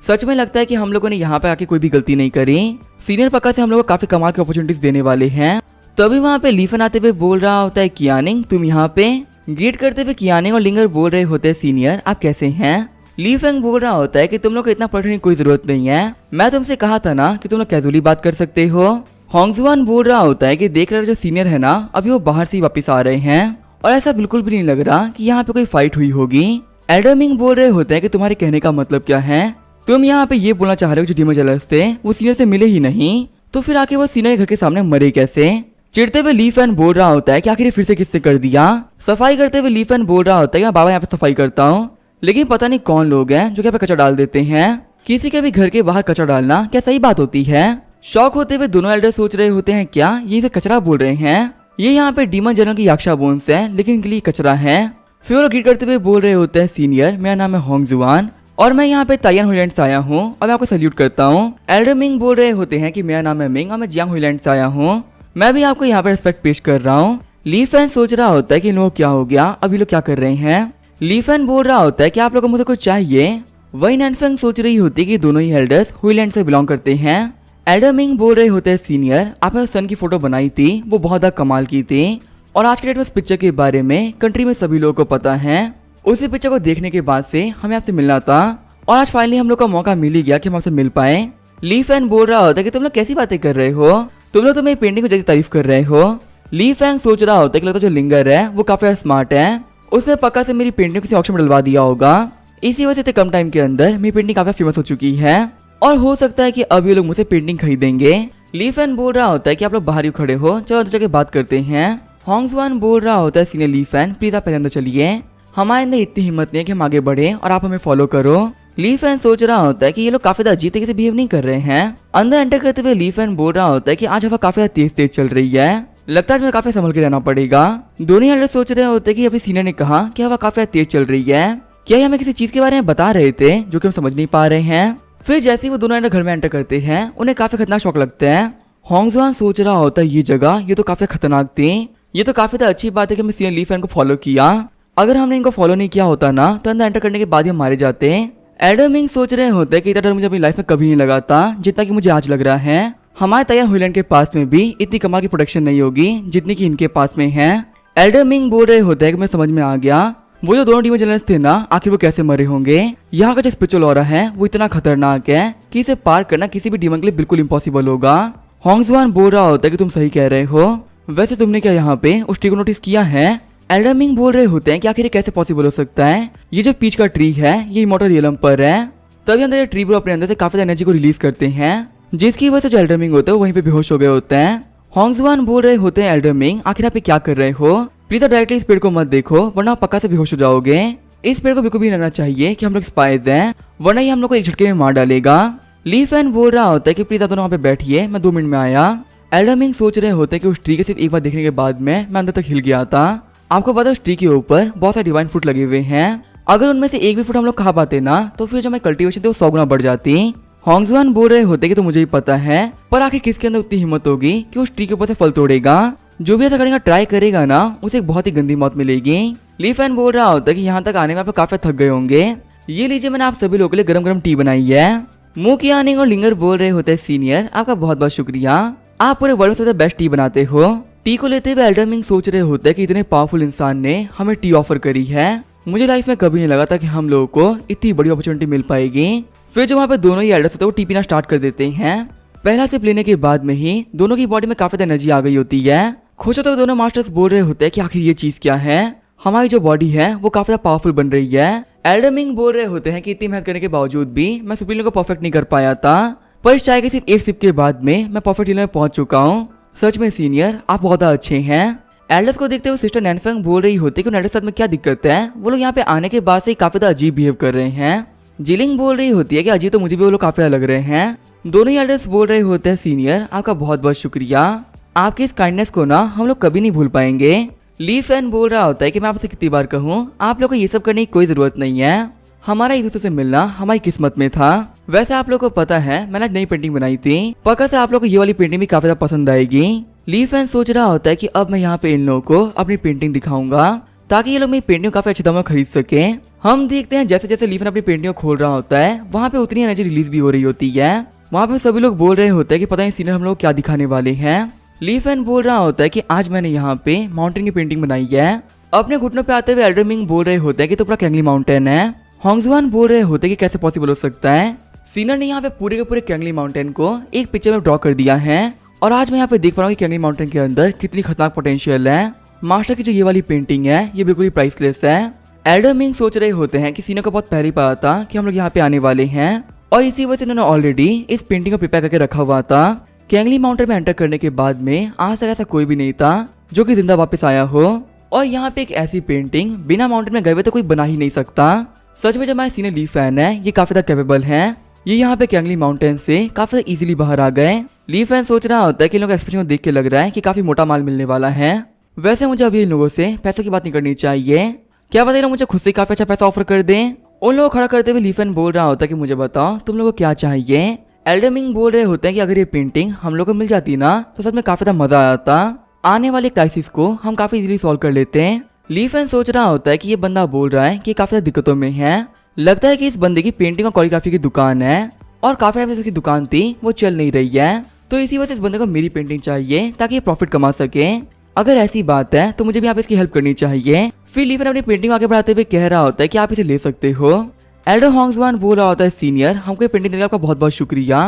सच में लगता है कि हम लोगों ने यहाँ पे आके कोई भी गलती नहीं करी, सीनियर पक्का से हम लोग को काफी कमाल की अपॉर्चुनिटीज देने वाले हैं। तभी वहाँ पे लीफन आते हुए बोल रहा होता है कियानिंग तुम यहाँ पे। गेट करते हुए कियानिंग और लिंगर बोल रहे होते हैं सीनियर आप कैसे हैं। लीफेंग बोल रहा होता है कि तुम लोग को इतना पढ़ने की कोई जरूरत नहीं है, मैं तुमसे कहा था ना कि तुम लोग कैजुअली बात कर सकते हो। होंगजुआन बोल रहा होता है कि देख रहे जो सीनियर है ना अभी वो बाहर से ही वापस आ रहे हैं और ऐसा बिल्कुल भी नहीं लग रहा कि यहाँ पे कोई फाइट हुई होगी। एल्डर मिंग बोल रहे होते हैं कि तुम्हारे कहने का मतलब क्या है, तुम यहाँ पे ये बोलना चाह रहे हो जो डीमन जनरल्स थे वो सीनियर से मिले ही नहीं तो फिर आके वो सीनियर के घर के सामने मरे कैसे। चिढ़ते हुए ली फैन बोल रहा होता है कि आखिर फिर से किससे कर दिया। सफाई करते हुए ली फैन बोल रहा होता है कि मैं बाबा यहाँ पे सफाई करता हूँ, लेकिन पता नहीं कौन लोग हैं जो यहाँ पे कचरा डाल देते हैं। किसी के भी घर के बाहर कचरा डालना क्या सही बात होती है? शौक होते हुए दोनों एल्डर सोच रहे होते हैं क्या ये इसे कचरा बोल रहे हैं। ये यहाँ पे डीमन जनरल की याक्षा बोन्स है, लेकिन इनके लिए कचरा है। फिर वो ग्रीट करते हुए बोल रहे होते हैं, सीनियर मेरा नाम है होंग जुआन और मैं यहाँ पे ताइयान हुईलैंड से आया हूँ और मैं आपको सल्यूट करता हूँ। एल्डर मिंग बोल रहे होते हैं कि मेरा नाम है मिंग और मैं जियांग हुईलैंड से आया हूँ, मैं भी आपको यहाँ पे रिस्पेक्ट पेश कर रहा हूँ। ली फैन सोच रहा होता है कि इन लोगों को क्या हो गया, अब ये लोग क्या कर रहे हैं। ली फैन बोल रहा होता है कि आप लोगों को मुझे कुछ चाहिए। वही नैनफेंग सोच रही होती है कि दोनों ही एल्डर्स हुईलैंड से बिलोंग करते हैं। एल्डर मिंग बोल रहे होते हैं, सीनियर आपने सन की फोटो बनाई थी वो बहुत ज्यादा कमाल की थी और आज के डेट में उस पिक्चर के बारे में कंट्री में सभी लोगों को पता है। उसी पिक्चर को देखने के बाद से हमें आपसे मिलना था और आज फाइनली हम लोग का मौका मिल ही गया कि हम आपसे मिल पाए। ली फैन बोल रहा होता है कि तुम लोग कैसी बातें कर रहे हो, तुम लोग तो मेरी पेंटिंग को जैसी तारीफ कर रहे हो। ली फैन सोच रहा होता है कि लगता जो लिंगर है वो काफी स्मार्ट है, उसने पक्का से मेरी पेंटिंग किसी ऑक्शन में डलवा दिया होगा, इसी वजह से कम टाइम के अंदर मेरी पेंटिंग काफी फेमस हो चुकी है और हो सकता है कि अब ये लोग मुझसे पेंटिंग खरीदेंगे। ली फैन बोल रहा होता है कि आप लोग बाहर ही खड़े हो, चलो अंदर जाके बात करते हैं। होंग जुआन बोल रहा होता है, सीनियर ली फैन प्लीज आप पहले अंदर चलिए, हमारे अंदर इतनी हिम्मत नहीं है कि हम आगे बढ़े और आप हमें फॉलो करो। ली फैन सोच रहा होता है कि ये लोग काफी अजीब तरीके से बिहेव नहीं कर रहे हैं। अंदर एंटर करते हुए ली फैन बोल रहा होता है कि आज हवा काफी तेज तेज चल रही है, लगता है मुझे काफी संभल के रहना पड़ेगा। दोनों एल्डर सोच रहे होते हैं कि अभी सीनियर ने कहा कि हवा काफी तेज चल रही है, क्या ये हमें किसी चीज के बारे में बता रहे थे जो कि हम समझ नहीं पा रहे हैं। फिर जैसे ही वो दोनों एल्डर घर में एंटर करते हैं उन्हें काफी खतरनाक शौक लगता है। होंग जुआन सोच रहा होता है, ये जगह ये तो काफी खतरनाक थी, ये तो काफी अच्छी बात है कि मैं सीनियर ली फैन को फॉलो किया, अगर हमने इनको फॉलो नहीं किया होता ना तो अंदर एंटर करने के बाद ही हम मारे जाते। एल्डर मिंग सोच रहे होते हैं कि इतना डर मुझे अपनी लाइफ में कभी नहीं लगा था जितना कि मुझे आज लग रहा है। हमारे ताइयान हुईलैंड के पास में भी इतनी कमाल की प्रोटेक्शन नहीं होगी जितनी कि इनके पास में है। एल्डर मिंग बोल रहे होते हैं कि मैं समझ में आ गया वो जो दोनों डीमन जनरल्स थे ना आखिर वो कैसे मरे होंगे। यहाँ का जो स्पिरिचुअल ऑरा है वो इतना खतरनाक है कि इसे पार करना किसी भी डीमन के लिए बिल्कुल इम्पॉसिबल होगा। होंग जुआन बोल रहा होता है कि तुम सही कह रहे हो, वैसे तुमने क्या यहाँ पे उस ट्री को नोटिस किया है। एल्डर मिंग बोल रहे होते हैं कि आखिर कैसे पॉसिबल हो सकता है, ये जो पीच का ट्री है ये इमॉर्टल रियलम पर है, तभी अंदर ये ट्री ब्रो अपने अंदर से काफी एनर्जी को रिलीज करते हैं जिसकी वजह से जो एल्डर मिंग होते हैं वहीं पे बेहोश हो गए होते हैं। होंग जुआन बोल रहे होते हैं, एल्डर मिंग आखिर आप क्या कर रहे हो, प्लीज डायरेक्टली इस पेड़ को मत देखो वरना आप पक्का से बेहोश हो जाओगे। इस पेड़ को बिल्कुल भी लगना चाहिए कि हम लोग स्पाइस हैं, वरना ये हम लोग को एक झटके में मार डालेगा। ली फैन बोल रहा होता है कि प्लीज आप दोनों वहाँ पे बैठिए, मैं 2 मिनट में आया। एल्डर मिंग सोच रहे होते हैं कि उस ट्री के सिर्फ एक बार देखने के बाद में मैं अंदर तक हिल गया था। आपको पता है उस ट्री के ऊपर बहुत सारे डिवाइन फ्रूट लगे हुए हैं, अगर उनमें से एक भी फ्रूट हम लोग खा पाते ना तो फिर जो हमारी कल्टीवेशन थी वो 100 गुना बढ़ जाती। होंग जुआन बोल रहे होते कि तो मुझे ही पता है, पर आखिर किसके अंदर उतनी हिम्मत होगी कि उस ट्री के ऊपर से फल तोड़ेगा। जो भी ऐसा करेगा ट्राई करेगा ना उसे एक बहुत ही गंदी मौत मिलेगी। ली फैन बोल रहा होता है कि यहाँ तक आने में आप काफी थक गए होंगे, ये लीजिए मैंने आप सभी लोगों के लिए गरम गरम टी बनाई है। मुंह की आनिंग और लिंगर बोल रहे होते हैं, सीनियर आपका बहुत बहुत शुक्रिया, आप पूरे वर्ल्ड में सबसे बेस्ट टी बनाते हो। टी को लेते हुए एल्डर मिंग सोच रहे होते हैं कि इतने पावरफुल इंसान ने हमें टी ऑफर करी है, मुझे लाइफ में कभी नहीं लगा था कि हम लोगों को इतनी बड़ी अपॉर्चुनिटी मिल पाएगी। फिर जो वहाँ पे दोनों ही एल्डर्स होते हैं वो टी पीना स्टार्ट कर देते हैं। पहला सिप लेने के बाद में ही दोनों की बॉडी में काफी एनर्जी आ गई होती है। खुश होते हुए दोनों मास्टर्स बोल रहे होते हैं कि आखिर ये चीज क्या है, हमारी जो बॉडी है वो काफी पावरफुल बन रही है। एल्डर मिंग बोल रहे होते हैं कि इतनी मेहनत करने के बावजूद भी मैं सुप्रीम को परफेक्ट नहीं कर पाया था, पर इस चाय के सिर्फ एक सिप के बाद में मैं परफेक्ट लेवल में पहुंच चुका हूँ। सच में सीनियर आप बहुत अच्छे हैं। एल्डर्स को देखते हुए सिस्टर नैनफेंग बोल रही होती है कि उन एल्डर्स साथ में क्या दिक्कत है, वो लोग यहाँ पे आने के बाद से काफी अजीब बिहेव कर रहे हैं। जिलिंग बोल रही होती है कि अजीब तो मुझे भी वो लोग काफी अलग रहे हैं। दोनों ही एल्डर्स बोल रहे होते हैं, सीनियर आपका बहुत बहुत शुक्रिया, आपकी इस काइंडनेस को ना हम लोग कभी नहीं भूल पाएंगे। ली फैन बोल रहा होता है कि मैं आपसे कितनी बार कहूँ आप लोग को ये सब करने की कोई जरूरत नहीं है, हमारा एक दूसरे से मिलना हमारी किस्मत में था। वैसे आप लोग को पता है मैंने नई पेंटिंग बनाई थी, पक्का से आप लोग को ये वाली पेंटिंग भी काफी पसंद आएगी। ली फैन सोच रहा होता है कि अब मैं यहाँ पे इन लोगों को अपनी पेंटिंग दिखाऊंगा ताकि ये लोग मेरी पेंटिंग काफी अच्छे दाम में खरीद सके। हम देखते हैं जैसे जैसे ली फैन अपनी पेंटिंग को खोल रहा होता है वहाँ पे उतनी एनर्जी रिलीज भी हो रही होती है। वहाँ पे सभी लोग बोल रहे होते हैं कि पता नहीं सीनियर हम लोग क्या दिखाने वाले हैं। ली फैन बोल रहा होता है कि आज मैंने यहाँ पे माउंटेन की पेंटिंग बनाई है। अपने घुटनों पे आते हुए एल्डर मिंग बोल रहे होते हैं कि तो पूरा कैंगली माउंटेन है। होंग जुआन बोल रहे होते हैं कि कैसे पॉसिबल हो सकता है, सीनियर ने यहाँ पे पूरे के पूरे कैंगली माउंटेन को एक पिक्चर में ड्रॉ कर दिया है और आज मैं यहाँ पे देख पा रहा हूँ कि कैंगली माउंटेन के अंदर कितनी खतरनाक पोटेंशियल है। मास्टर की जो ये वाली पेंटिंग है ये बिल्कुल ही प्राइसलेस है। एल्डर मिंग सोच रहे होते हैं कि सीनियर को बहुत पहले ही पता था कि हम लोग यहाँ पे आने वाले हैं और इसी वजह से इन्होंने ऑलरेडी इस पेंटिंग को प्रिपेयर करके रखा हुआ था। कैंगली माउंटेन में एंटर करने के बाद में आज तक ऐसा कोई भी नहीं था जो कि जिंदा वापस आया हो और यहाँ पे एक ऐसी पेंटिंग बिना माउंटेन में गए हुए तो कोई बना ही नहीं सकता। सच में जो हमारे सीनियर ली फैन है ये काफी ज्यादा कैपेबल है। ये यहाँ पे कैंगली माउंटेन से काफी इजीली बाहर आ गए। ली फैन सोच रहा होता है कि इन लोगों का एक्सप्रेशन को देख के लग रहा है कि काफी मोटा माल मिलने वाला है। वैसे मुझे अभी इन लोगों से पैसों की बात नहीं करनी चाहिए, क्या पता ना मुझे खुद से काफी अच्छा पैसा ऑफर कर दें। उन लोगों को खड़ा करते हुए ली फैन बोल रहा होता है कि मुझे बताओ तुम लोगों को क्या चाहिए। एल्डर मिंग बोल रहे होते हैं कि अगर ये पेंटिंग हम लोग को मिल जाती ना तो सच में काफी ज्यादा मजा आता, आने वाले क्राइसिस को हम काफी इजीली सॉल्व कर लेते हैं। ली फैन सोच रहा होता है कि ये बंदा बोल रहा है कि काफी ज्यादा दिक्कतों में है, लगता है कि इस बंदे की पेंटिंग और कोरियोग्राफी की दुकान है और काफी टाइम से उसकी दुकान थी वो चल नहीं रही है, तो इसी वजह से इस बंदे को मेरी पेंटिंग चाहिए ताकि ये प्रॉफिट कमा सके। अगर ऐसी बात है तो मुझे भी आप इसकी हेल्प करनी चाहिए। फिर ली फैन अपनी पेंटिंग आगे बढ़ाते हुए कह रहा होता है कि आप इसे ले सकते हो। एल्डर होंगजुआन बोल रहा होता है सीनियर हमको ये पेंटिंग देने का आपका बहुत बहुत शुक्रिया,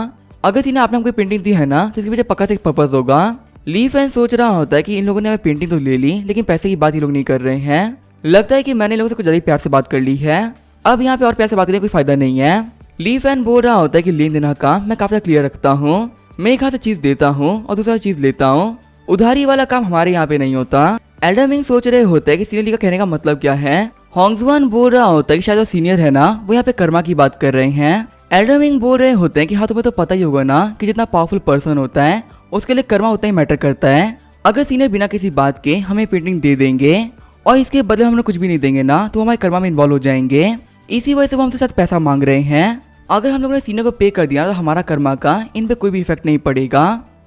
अगर सीनियर आपने हमको पेंटिंग दी है ना तो इसके पीछे पक्का से एक पर्पस होगा। ली फैन सोच रहा होता है कि इन लोगों ने हमें पेंटिंग तो ले ली लेकिन पैसे की बात ये लोग नहीं कर रहे हैं, लगता है कि मैंने लोगों से कुछ ज्यादा प्यार से बात कर ली है, अब यहाँ पे और प्यार से बात करने कोई फायदा नहीं है। ली फैन बोल रहा होता है कि लेन देन का मैं काफी क्लियर रखता हूँ, मैं एक हाथ से चीज देता हूँ और दूसरा चीज लेता हूँ, उधारी वाला काम हमारे यहाँ पे नहीं होता। एल्डर मिंग सोच रहे होते हैं कि सीनियर ली का कहने का मतलब क्या है। होंगजुआन बोल रहा होता है कि शायद वो सीनियर है ना वो यहाँ पे कर्मा की बात कर रहे हैं। एल्डर मिंग बोल रहे होते हैं कि हाँ तुम्हें तो पता ही होगा ना कि जितना पावरफुल पर्सन होता है उसके लिए कर्मा उतना ही मैटर करता है। अगर सीनियर बिना किसी बात के हमें पेंटिंग दे देंगे और इसके बदले हम कुछ भी नहीं देंगे ना तो हमारे कर्मा में इन्वॉल्व हो जाएंगे, इसी वजह से वो हमसे साथ पैसा मांग रहे हैं। अगर हम लोगों ने सीनियर को पे कर दिया तो हमारा कर्मा का इन पे कोई भी इफेक्ट नहीं पड़ेगा।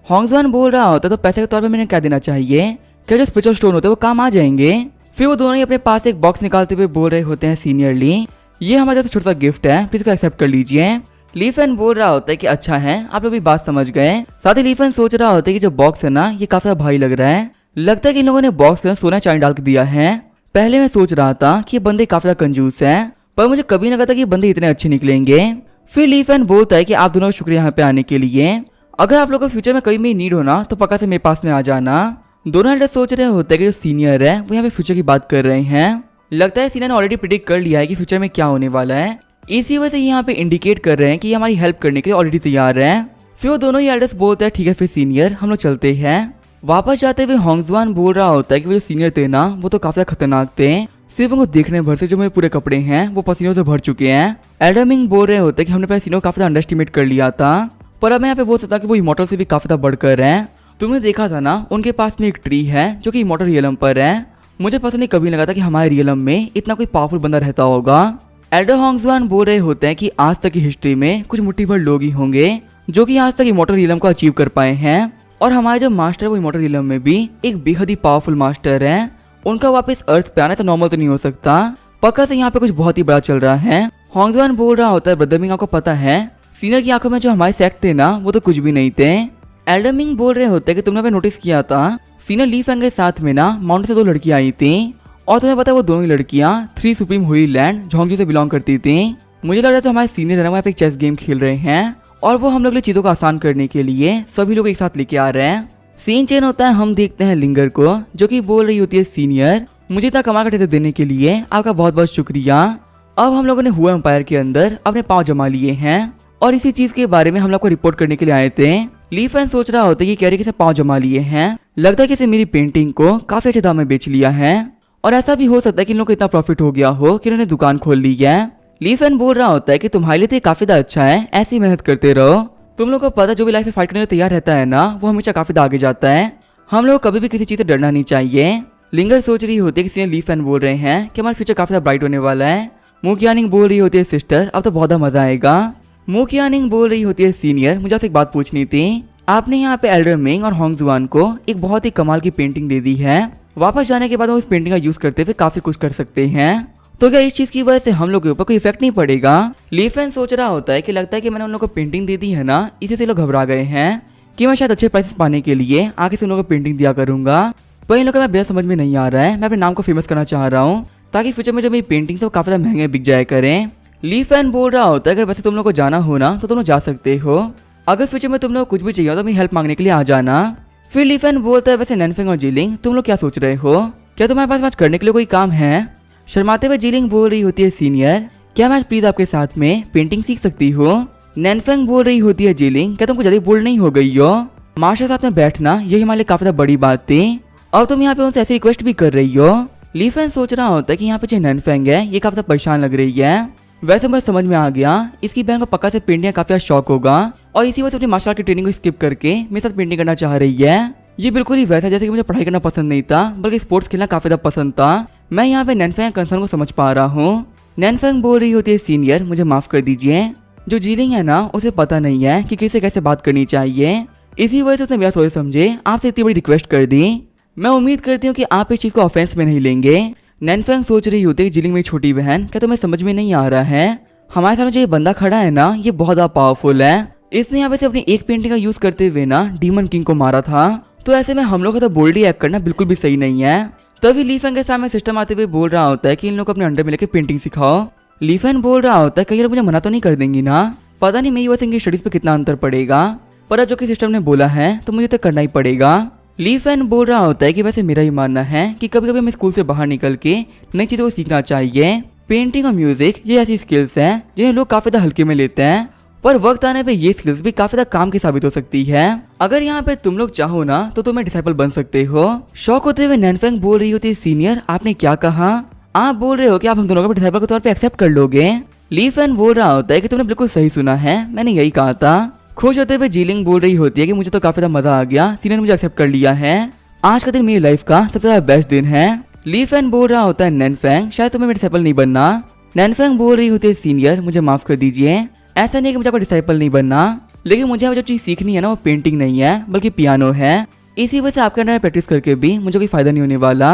होंगजुआन बोल रहा होता है तो पैसे के तौर पे मैंने क्या देना चाहिए, क्या जो स्पिरिचुअल स्टोन होते हैं वो काम आ जाएंगे। फिर वो दोनों ही अपने पास एक बॉक्स निकालते हुए बोल रहे होते हैं सीनियरली ये हमारे छोटा सा गिफ्ट है, प्लीज इसको एक्सेप्ट कर लीजिए। ली फैन बोल रहा होता है कि अच्छा है आप लोग भी बात समझ गए। साथ ही ली फैन सोच रहा होता है कि जो बॉक्स है ना ये काफी ज्यादा भारी लग रहा है, लगता है कि इन लोगों ने बॉक्स में सोना चांदी डाल के दिया है। पहले मैं सोच रहा था कि ये बंदे काफी ज्यादा कंजूस है पर मुझे कभी नहीं लगा था कि ये बंदे इतने अच्छे निकलेंगे। फिर ली फैन बोलता है कि आप दोनों को शुक्रिया यहाँ पे आने के लिए, अगर आप लोगों को फ्यूचर में कभी भी नीड होना तो पक्का से मेरे पास में आ जाना। दोनों एल्डर सोच रहे होते हैं कि जो सीनियर है वो यहाँ पे फ्यूचर की बात कर रहे हैं, लगता है सीनियर ने ऑलरेडी प्रिडिक्ट कर लिया है कि फ्यूचर में क्या होने वाला है, इसी वजह से यहाँ पे इंडिकेट कर रहे हैं कि हमारी हेल्प करने के लिए ऑलरेडी तैयार है। फिर वो दोनों ही एल्डर्स बोलते हैं ठीक है फिर सीनियर हम लोग चलते हैं। वापस जाते हुए होंगजुआन बोल रहा होता है कि वो जो सीनियर थे ना वो तो काफी खतरनाक थे, सिर्फ उनको देखने भर से जो मेरे पूरे कपड़े हैं वो पसीनों से भर चुके हैं। एल्डर मिंग बोल रहे होते हैं कि हमने पहले सीनियर को काफी अंडर एस्टिमेट कर लिया था पर अब मैं यहाँ पे बोल सकता कि वो इमॉर्टल से भी काफी ज्यादा बढ़कर है। तुमने देखा था ना उनके पास में एक ट्री है जो कि इमॉर्टल रियलम पर है, मुझे पता नहीं कभी लगा था कि हमारे रियलम में इतना कोई पावरफुल बंदा रहता होगा। एल्डर होंगजुआन बोल रहे होते हैं कि आज तक की हिस्ट्री में कुछ मुट्ठी भर लोग ही होंगे जो कि आज तक इमॉर्टल रियलम को अचीव कर पाए हैं, और हमारे जो मास्टर है वो इमॉर्टल रियलम में भी एक बेहद ही पावरफुल मास्टर है, उनका वापस अर्थ पे आना तो नॉर्मल तो नहीं हो सकता, पक्का से यहाँ पे कुछ बहुत ही बड़ा चल रहा है। होंगजुआन बोल रहा होता है ब्रदर मिंग आपको पता है सीनियर की आंखों में जो हमारे सेक्ट थे ना वो तो कुछ भी नहीं थे। एल्डर मिंग बोल रहे होते कि तुमने नोटिस किया था सीनियर ली फैंग के साथ में ना माउंट से 2 लड़कियां आई थी और तुम्हें पता है वो दोनों ही लड़कियां 3 सुप्रीम होली लैंड झोंगजू से बिलोंग करती थी। मुझे लग रहा है तो हमारे सीनियर है ना वहाँ पे एक चेस गेम खेल रहे हैं और वो हम लोग लिए चीजों को आसान करने के लिए सभी लोग एक साथ लेके आ रहे हैं। सीन चेंज होता है, हम देखते हैं लिंगर को जो कि बोल रही होती है सीनियर मुझे इतना कमा कर देने के लिए आपका बहुत बहुत शुक्रिया। अब हम लोगों ने हुआ एम्पायर के अंदर अपने पांव जमा लिए हैं और इसी चीज के बारे में हम लोग को रिपोर्ट करने के लिए आए थे। ली फैन सोच रहा होता है कि कैरी से पांव जमा लिए हैं, लगता है कि इसे मेरी पेंटिंग को काफी अच्छे दाम में बेच लिया है और ऐसा भी हो सकता है कि इन लोगों को इतना प्रॉफिट हो गया हो कि उन्होंने दुकान खोल ली है। ली फैन बोल रहा होता है कि तुम्हारे लिए तो काफी अच्छा है, ऐसी मेहनत करते रहो। तुम लोग को पता जो भी लाइफ में फाइट करने को तैयार रहता है ना वो हमेशा काफी आगे जाता है, हम लोग कभी भी किसी चीज से डरना नहीं चाहिए। लिंगर सोच रही होती है कि ली फैन बोल रहे हैं कि हमारा फ्यूचर काफी ब्राइट होने वाला है। मुकियानिंग बोल रही होती है सिस्टर अब तो बहुत मजा आएगा। मुकियानिंग बोल रही होती है सीनियर मुझे आपसे एक बात पूछनी थी, आपने यहाँ पे एल्डर मिंग और होंगजुआन को एक बहुत ही कमाल की पेंटिंग दे दी है, वापस जाने के बाद वो इस पेंटिंग का यूज करते हुए काफी कुछ कर सकते हैं, तो क्या इस चीज की वजह से हम लोग के ऊपर कोई इफेक्ट नहीं पड़ेगा। ली फैन सोच रहा होता है कि लगता है कि मैंने उन लोगों को पेंटिंग दे दी है ना इसी से लोग घबरा गए हैं कि मैं शायद अच्छे प्राइसेस पाने के लिए आगे से उन लोगों को पेंटिंग दिया करूंगा, पर इन लोगों का बिना समझ में नहीं आ रहा है। मैं अपने नाम को फेमस करना चाह रहा हूँ ताकि फ्यूचर में जब मेरी पेंटिंग से काफी ज्यादा महंगे बिक जाया करें। ली फैन बोल रहा होता है अगर वैसे तुम लोग को जाना हो ना तो तुम लोग जा सकते हो, अगर फ्यूचर में तुम लोग कुछ भी चाहिए तो मेरी हेल्प मांगने के लिए आ जाना। फिर ली फैन बोलता है वैसे नैनफेंग और जीलिंग तुम लोग क्या सोच रहे हो, क्या तुम्हारे पास आज करने के लिए कोई काम है। शर्माते हुए जीलिंग बोल रही होती है सीनियर क्या मैं आज प्लीज आपके साथ में पेंटिंग सीख सकती हूँ। नैनफेंग बोल रही होती है जीलिंग क्या तुमको जल्दी बोल्ड नहीं हो गई हो, मास्टर के साथ में बैठना यही हमारे लिए काफी बड़ी बात थी, अब तुम यहाँ पे उनसे ऐसी रिक्वेस्ट भी कर रही हो। ली फैन सोच रहा होता है कि यहाँ पे जो नैनफेंग है ये काफी परेशान लग रही है, वैसे मुझे समझ में आ गया इसकी बहन को पक्का से पेंटिंग का काफी शौक होगा और इसी वजह से अपनी मार्शल आर्ट की ट्रेनिंग को स्किप करके मेरे साथ पेंटिंग करना चाह रही है। ये बिल्कुल ही वैसा जैसे कि मुझे पढ़ाई करना पसंद नहीं था बल्कि स्पोर्ट्स खेलना काफी ज्यादा पसंद था। मैं यहाँ पे नैनफैंग कंसर्न को समझ पा रहा हूँ। नैनफैंग बोल रही होती है सीनियर मुझे माफ कर दीजिए, जो जीलिंग है ना उसे पता नहीं है कि किसे कैसे बात करनी चाहिए, इसी वजह से उसने मेरा सोच समझे आपसे इतनी बड़ी रिक्वेस्ट कर दी। मैं उम्मीद करती हूँ कि आप इस चीज को ऑफेंस में नहीं लेंगे। नैनफैंग सोच रही होती है जीलिंग मेरी छोटी बहन, क्या तुम्हें समझ में नहीं आ रहा है हमारे सामने जो ये बंदा खड़ा है ना ये बहुत ज्यादा पावरफुल है। इसने यहाँ पे से अपनी एक पेंटिंग का यूज करते हुए ना डीमन किंग को मारा था, तो ऐसे में हम लोग का तो बोल्डली एक्ट करना बिल्कुल भी सही नहीं है। तभी लीफैन के सामने सिस्टम आते हुए बोल रहा होता है कि इन लोग को अपने अंडर में लेके पेंटिंग सिखाओ। लीफैन बोल रहा होता है कहीं लोग मुझे मना तो नहीं कर देंगी ना, पता नहीं मेरी वजह से इनकी स्टडीज पे कितना अंतर पड़ेगा, पर अब जो कि सिस्टम ने बोला है तो मुझे तो करना ही पड़ेगा। लीफैन बोल रहा होता है कि वैसे मेरा ही मानना है कि कभी कभी हमें स्कूल से बाहर निकल के नई चीजों को सीखना चाहिए। पेंटिंग और म्यूजिक ये ऐसी स्किल्स हैं जिन्हें लोग काफी ज्यादा हल्के में लेते हैं, पर वक्त आने पे ये स्किल्स भी काफी ज्यादा काम की साबित हो सकती है। अगर यहाँ पे तुम लोग चाहो ना तो तुम्हें डिसाइपल बन सकते हो। शौक होते हुए नैनफैंग बोल रही होती है सीनियर आपने क्या कहा, आप बोल रहे हो कि आप हम दोनों को डिसाइपल के तौर पे एक्सेप्ट कर लोगे। लीफैन बोल रहा होता है कि तुमने बिल्कुल सही सुना है, मैंने यही कहा था। खुश होते हुए जीलिंग बोल रही होती है कि मुझे तो काफी ज्यादा मजा आ गया, सीनियर ने मुझे एक्सेप्ट कर लिया है, आज का दिन मेरी लाइफ का सबसे ज्यादा बेस्ट दिन है। लीफैन बोल रहा होता है नैनफैंग शायद तुम्हें मेरे डिसाइपल नहीं बनना। नैनफैंग बोल रही होती है सीनियर मुझे माफ कर दीजिए, ऐसा नहीं कि मुझे आपका डिसाइपल नहीं बनना, लेकिन मुझे अब जो चीज सीखनी है ना वो पेंटिंग नहीं है बल्कि पियानो है, इसी वजह से आपके अंदर प्रैक्टिस करके भी मुझे कोई फायदा नहीं होने वाला।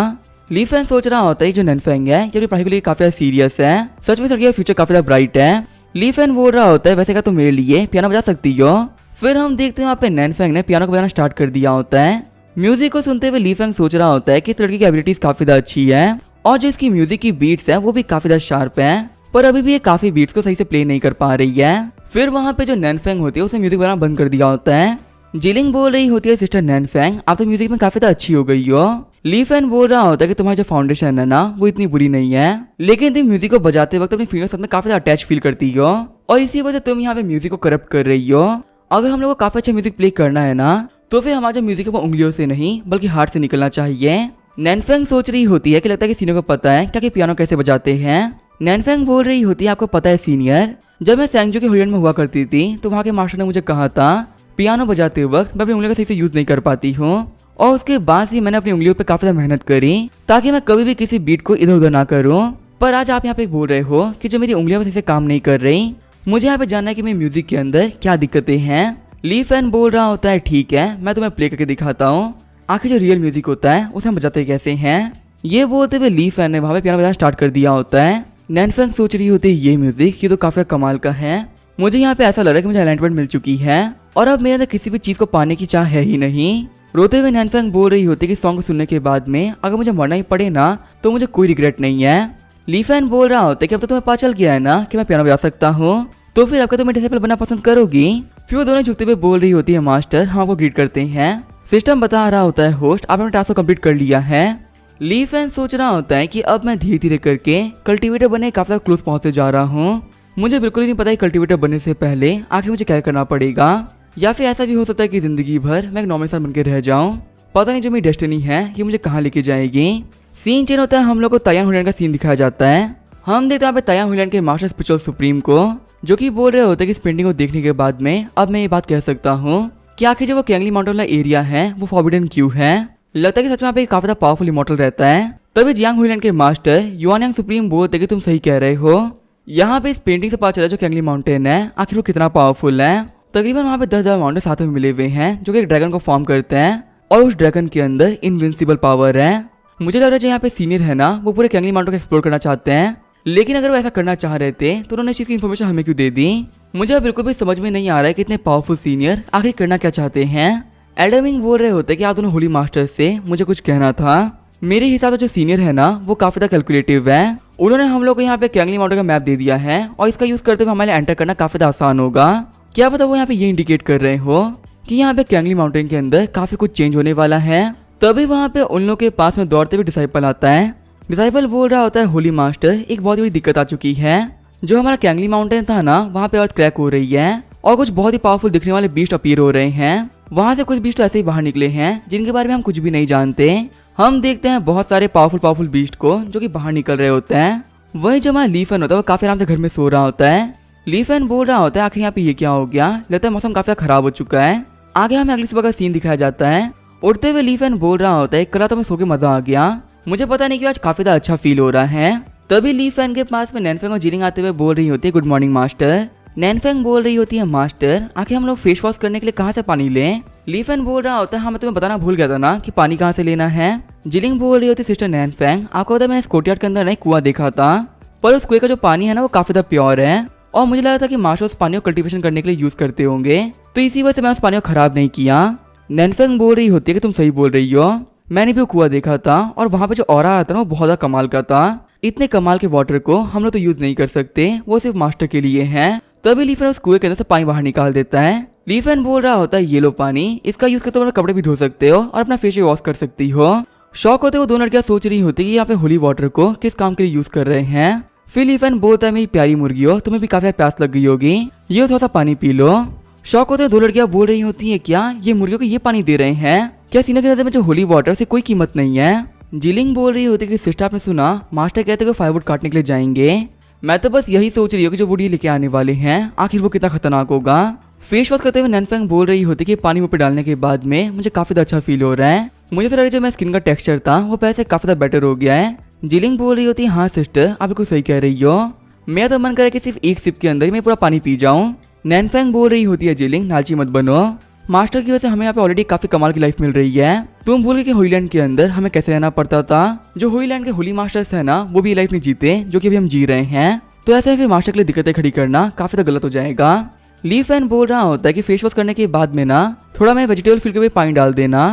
लीफैन सोच रहा होता है जो नैनफैंग है ये अपनी पढ़ाई के लिए काफी सीरियस है, सच में लड़की का फ्यूचर काफी ब्राइट है। लीफैन बोल रहा होता है वैसे क्या तुम मेरे लिए पियानो बजा सकती हो। फिर हम देखते हैं वहाँ पे नैनफैंग ने पियानो को बजाना स्टार्ट कर दिया होता है। म्यूजिक को सुनते हुए लीफैंग सोच रहा होता है कि इस लड़की की एबिलिटीज काफी ज्यादा अच्छी है और जो इसकी म्यूजिक की बीट्स है वो भी काफी ज्यादा शार्प है, पर अभी भी ये काफी बीट्स को सही से प्ले नहीं कर पा रही है। फिर वहाँ पे जो नैनफैंग होती है उसे म्यूजिक बजाना बंद कर दिया होता है। जीलिंग बोल रही होती है सिस्टर नैनफैंग आप तो म्यूजिक में काफी ज्यादा अच्छी हो गई हो। लीफैन बोल रहा होता है कि तुम्हारी जो फाउंडेशन है ना वो इतनी बुरी नहीं है, लेकिन तुम म्यूजिक को बजाते वक्त अपनी फिंगर्स साथ में काफी ज्यादा अटैच फील करती हो और इसी वजह से तुम यहाँ पे म्यूजिक को करप्ट कर रही हो। अगर हम लोग को काफी अच्छा म्यूजिक प्ले करना है ना तो फिर हमारा जो म्यूजिक है वो उंगलियों से नहीं बल्कि हार्ट से निकलना चाहिए। नैनफैंग सोच रही होती है कि लगता है कि सीनियर को पता है क्या कि पियानो कैसे बजाते हैं। नैनफैंग बोल रही होती है आपको पता है सीनियर, जब मैं सैंगजू के होलियन में हुआ करती थी तो वहाँ के मास्टर ने मुझे कहा था पियानो बजाते वक्त मैं अपनी उंगलियों का सही से यूज नहीं कर पाती हूँ, और उसके बाद ही मैंने अपनी उंगलियों पे काफी ज्यादा मेहनत करी ताकि मैं कभी भी किसी बीट को इधर उधर ना करूँ। पर आज आप यहाँ पे बोल रहे हो कि जो मेरी उंगलियां सही से काम नहीं कर रही, मुझे यहाँ पे जानना है कि मेरी म्यूजिक के अंदर क्या दिक्कतें हैं। लीफैन बोल रहा होता है ठीक है मैं तुम्हें प्ले करके दिखाता हूँ आखिर जो रियल म्यूजिक होता है उसे हम बजाते कैसे हैं। ये बोलते हुए लीफैन ने वहाँ पे पियानो बजाना स्टार्ट कर दिया होता है। नैनफैंग सोच रही होती है ये म्यूजिक ये तो काफी कमाल का है, मुझे यहाँ पे ऐसा लग रहा है कि मुझे अलाइनमेंट मिल चुकी है और अब मेरे अंदर किसी भी चीज को पाने की चाह है ही नहीं। रोते हुए नैनफैंग बोल रही होती है कि सॉन्ग को सुनने के बाद में अगर मुझे मरना ही पड़े ना तो मुझे कोई रिग्रेट नहीं है। लीफैन बोल रहा होता है कि अब तो तुम्हें पता चल गया है ना कि मैं पियानो बजा सकता हूँ, तो फिर आपका तुम्हें डिसाइपल बनना पसंद करोगी। फिर वो दोनों झुकते हुए बोल रही होती है मास्टर हम आपको ग्रीट करते हैं। सिस्टम बता रहा होता है होस्ट आपने अपना टास्क को कंप्लीट कर लिया है। लीफैन सोच रहा होता है कि अब मैं धीरे धीरे करके कल्टीवेटर बनने काफी क्लोज पहुंचते जा रहा हूँ, मुझे बिल्कुल ही नहीं पता कल्टीवेटर बनने से पहले आखिर मुझे क्या करना पड़ेगा, या फिर ऐसा भी हो सकता है कि जिंदगी भर मैं एक नॉर्मल इंसान बनकर रह जाऊं। पता नहीं जो मेरी डेस्टिनी है ये मुझे कहाँ लेके जाएगी। सीन चेंज होता है, हम लोग को तायान हुलियन का सीन दिखाया जाता है। हम देखते हैं यहाँ पे तायान हुलियन के मास्टर स्पिरिचुअल सुप्रीम को, जो कि बोल रहे होते हैं कि इस पेंटिंग को देखने के बाद में अब मैं ये बात कह सकता हूँ कि आखिर जो वो कैंगली माउंटेन वाला एरिया है वो फॉरबिडन क्यों है। लगता है कि सच में यहाँ पे काफी पावरफुल इमॉर्टल रहता है। तभी जियांग हुलियन के मास्टर युआनयांग सुप्रीम बोलते कि तुम सही कह रहे हो, यहाँ पे इस पेंटिंग से पता चला जो कैंगली माउंटेन है आखिर वो कितना पावरफुल है। तकरीबन वहाँ पे 10,000 माउंटेन साथ में मिले हुए हैं जो कि एक ड्रैगन को फॉर्म करते हैं और उस ड्रैगन के अंदर इनविंसिबल पावर है। मुझे लग रहा है जो यहाँ पे सीनियर है ना वो पूरे कैंगली माउंटेन को एक्सप्लोर करना चाहते हैं, लेकिन अगर वो ऐसा करना चाह रहे थे तो उन्होंने इस चीज की इन्फॉर्मेशन हमें क्यों दे दी। मुझे बिल्कुल भी समझ में नहीं आ रहा है कि इतने पावरफुल सीनियर आखिर करना क्या चाहते हैं। एडमिंग बोल रहे होते कि आप दोनों होली मास्टर से मुझे कुछ कहना था। मेरे हिसाब से जो सीनियर है ना वो काफी ज्यादा कैलकुलेटिव है, उन्होंने हम लोग को यहाँ पे कैंगली माउंटेन का मैप दे दिया है और इसका यूज करते हुए हमारे एंटर करना काफी ज्यादा आसान होगा। क्या पता वो यहाँ पे ये इंडिकेट कर रहे हो कि यहाँ पे कैंगली माउंटेन के अंदर काफी कुछ चेंज होने वाला है। तभी वहाँ पे उन लोग के पास में दौड़ते हुए डिसाइपल आता है। डिसाइपल बोल रहा होता है होली मास्टर एक बहुत बड़ी दिक्कत आ चुकी है, जो हमारा कैंगली माउंटेन था ना वहाँ पे अर्थ क्रैक हो रही है और कुछ बहुत ही पावरफुल दिखने वाले बीस्ट अपीयर हो रहे हैं। वहाँ से कुछ बीस्ट ऐसे ही बाहर निकले हैं जिनके बारे में हम कुछ भी नहीं जानते। हम देखते हैं बहुत सारे पावरफुल बीस्ट को जो कि बाहर निकल रहे होते हैं। वही जो हमारा लीफन होता है वो काफी आराम से घर में सो रहा होता है। लीफन बोल रहा होता है आखिर यहाँ पे ये क्या हो गया, लगता है मौसम काफी खराब हो चुका है। आगे हमें अगली सुबह का सीन दिखाया जाता है। उठते हुए लीफन बोल रहा होता है कल तो मैं सो के मजा आ गया, मुझे पता नहीं क्यों आज काफी अच्छा फील हो रहा है। तभी लीफन के पास में नैनफेंग और जिलिंग आते हुए बोल रही होती है गुड मॉर्निंग मास्टर। नैनफेंग बोल रही होती है मास्टर आखिर हम लोग फेस वॉश करने के लिए कहाँ से पानी लें। लीफन बोल रहा होता है हाँ मैं तुम्हें बताना भूल गया था ना कि पानी कहाँ से लेना है। जिलिंग बोल रही होती है सिस्टर नैनफेंग आपको पता है मैंने कोर्टयार्ड के अंदर नहीं कुआं देखा था, पर उस कुएं का जो पानी है ना वो काफी ज्यादा प्योर है और मुझे लगा था कि मास्टर उस पानी को कल्टीवेशन करने के लिए यूज करते होंगे, तो इसी वजह से मैं उस पानी को खराब नहीं किया। नैनफेंग बोल रही होती है कि तुम सही बोल रही हो, मैंने भी वो कुआं देखा था और वहां पे जो ऑरा आता ना वो बहुत ज्यादा कमाल का था। इतने कमाल के वाटर को हम लोग तो यूज नहीं कर सकते, वो सिर्फ मास्टर के लिए है। तभी लीफन उस कुएं के अंदर से पानी बाहर निकाल देता है। लीफन बोल रहा होता है ये लो पानी, इसका यूज करके तुम कपड़े भी धो सकते हो और अपना फेस भी वॉश कर सकती हो। शौक होते वो दोनों लड़कियां सोच रही होती कि यहाँ पे होली वाटर को किस काम के लिए यूज कर रहे हैं। फिर लीफन बोलता है मेरी प्यारी मुर्गी हो तुम्हें भी काफी प्यास लग गई होगी, ये थोड़ा सा पानी पी लो। शौक होते दो लड़कियां बोल रही होती है क्या ये मुर्गियों को ये पानी दे रहे हैं, क्या सीना की नजर में जो होली वाटर से कोई कीमत नहीं है। जिलिंग बोल रही होती कि सिस्टर आपने सुना मास्टर कहते कि फायरवुड काटने के लिए जाएंगे, मैं तो बस यही सोच रही हूँ कि जो वुड ये लेके आने वाले हैं आखिर वो कितना खतरनाक होगा। फेस वॉश करते हुए नैनफेंग बोल रही होती कि पानी मुंह पे डालने के बाद में मुझे काफी अच्छा फील हो रहा है, मुझे तो लगा जो मेरा स्किन का टेक्सचर था वो पहले से काफी बेटर हो गया है। जिलिंग बोल रही होती है हाँ सिस्टर आप बिल्कुल सही कह रही हो, मेरा तो मन करे कि सिर्फ एक सिप के अंदर ही मैं पूरा पानी पी जाऊं। नैनफेंग बोल रही होती है जिलिंग लालची मत बनो, मास्टर की वजह से हमें यहाँ पे ऑलरेडी काफी कमाल की लाइफ मिल रही है, तुम भूल गए कि होलीलैंड के अंदर हमें कैसे रहना पड़ता था, जो होलीलैंड के होली मास्टर्स है ना वो भी लाइफ नहीं जीते जो कि अभी हम जी रहे हैं, तो ऐसे फिर मास्टर के लिए दिक्कतें खड़ी करना काफी गलत हो जाएगा। लीफन बोल रहा होता है कि फेस वॉश करने के बाद में ना थोड़ा मैं वेजिटेबल फील्ड के भी पानी डाल देना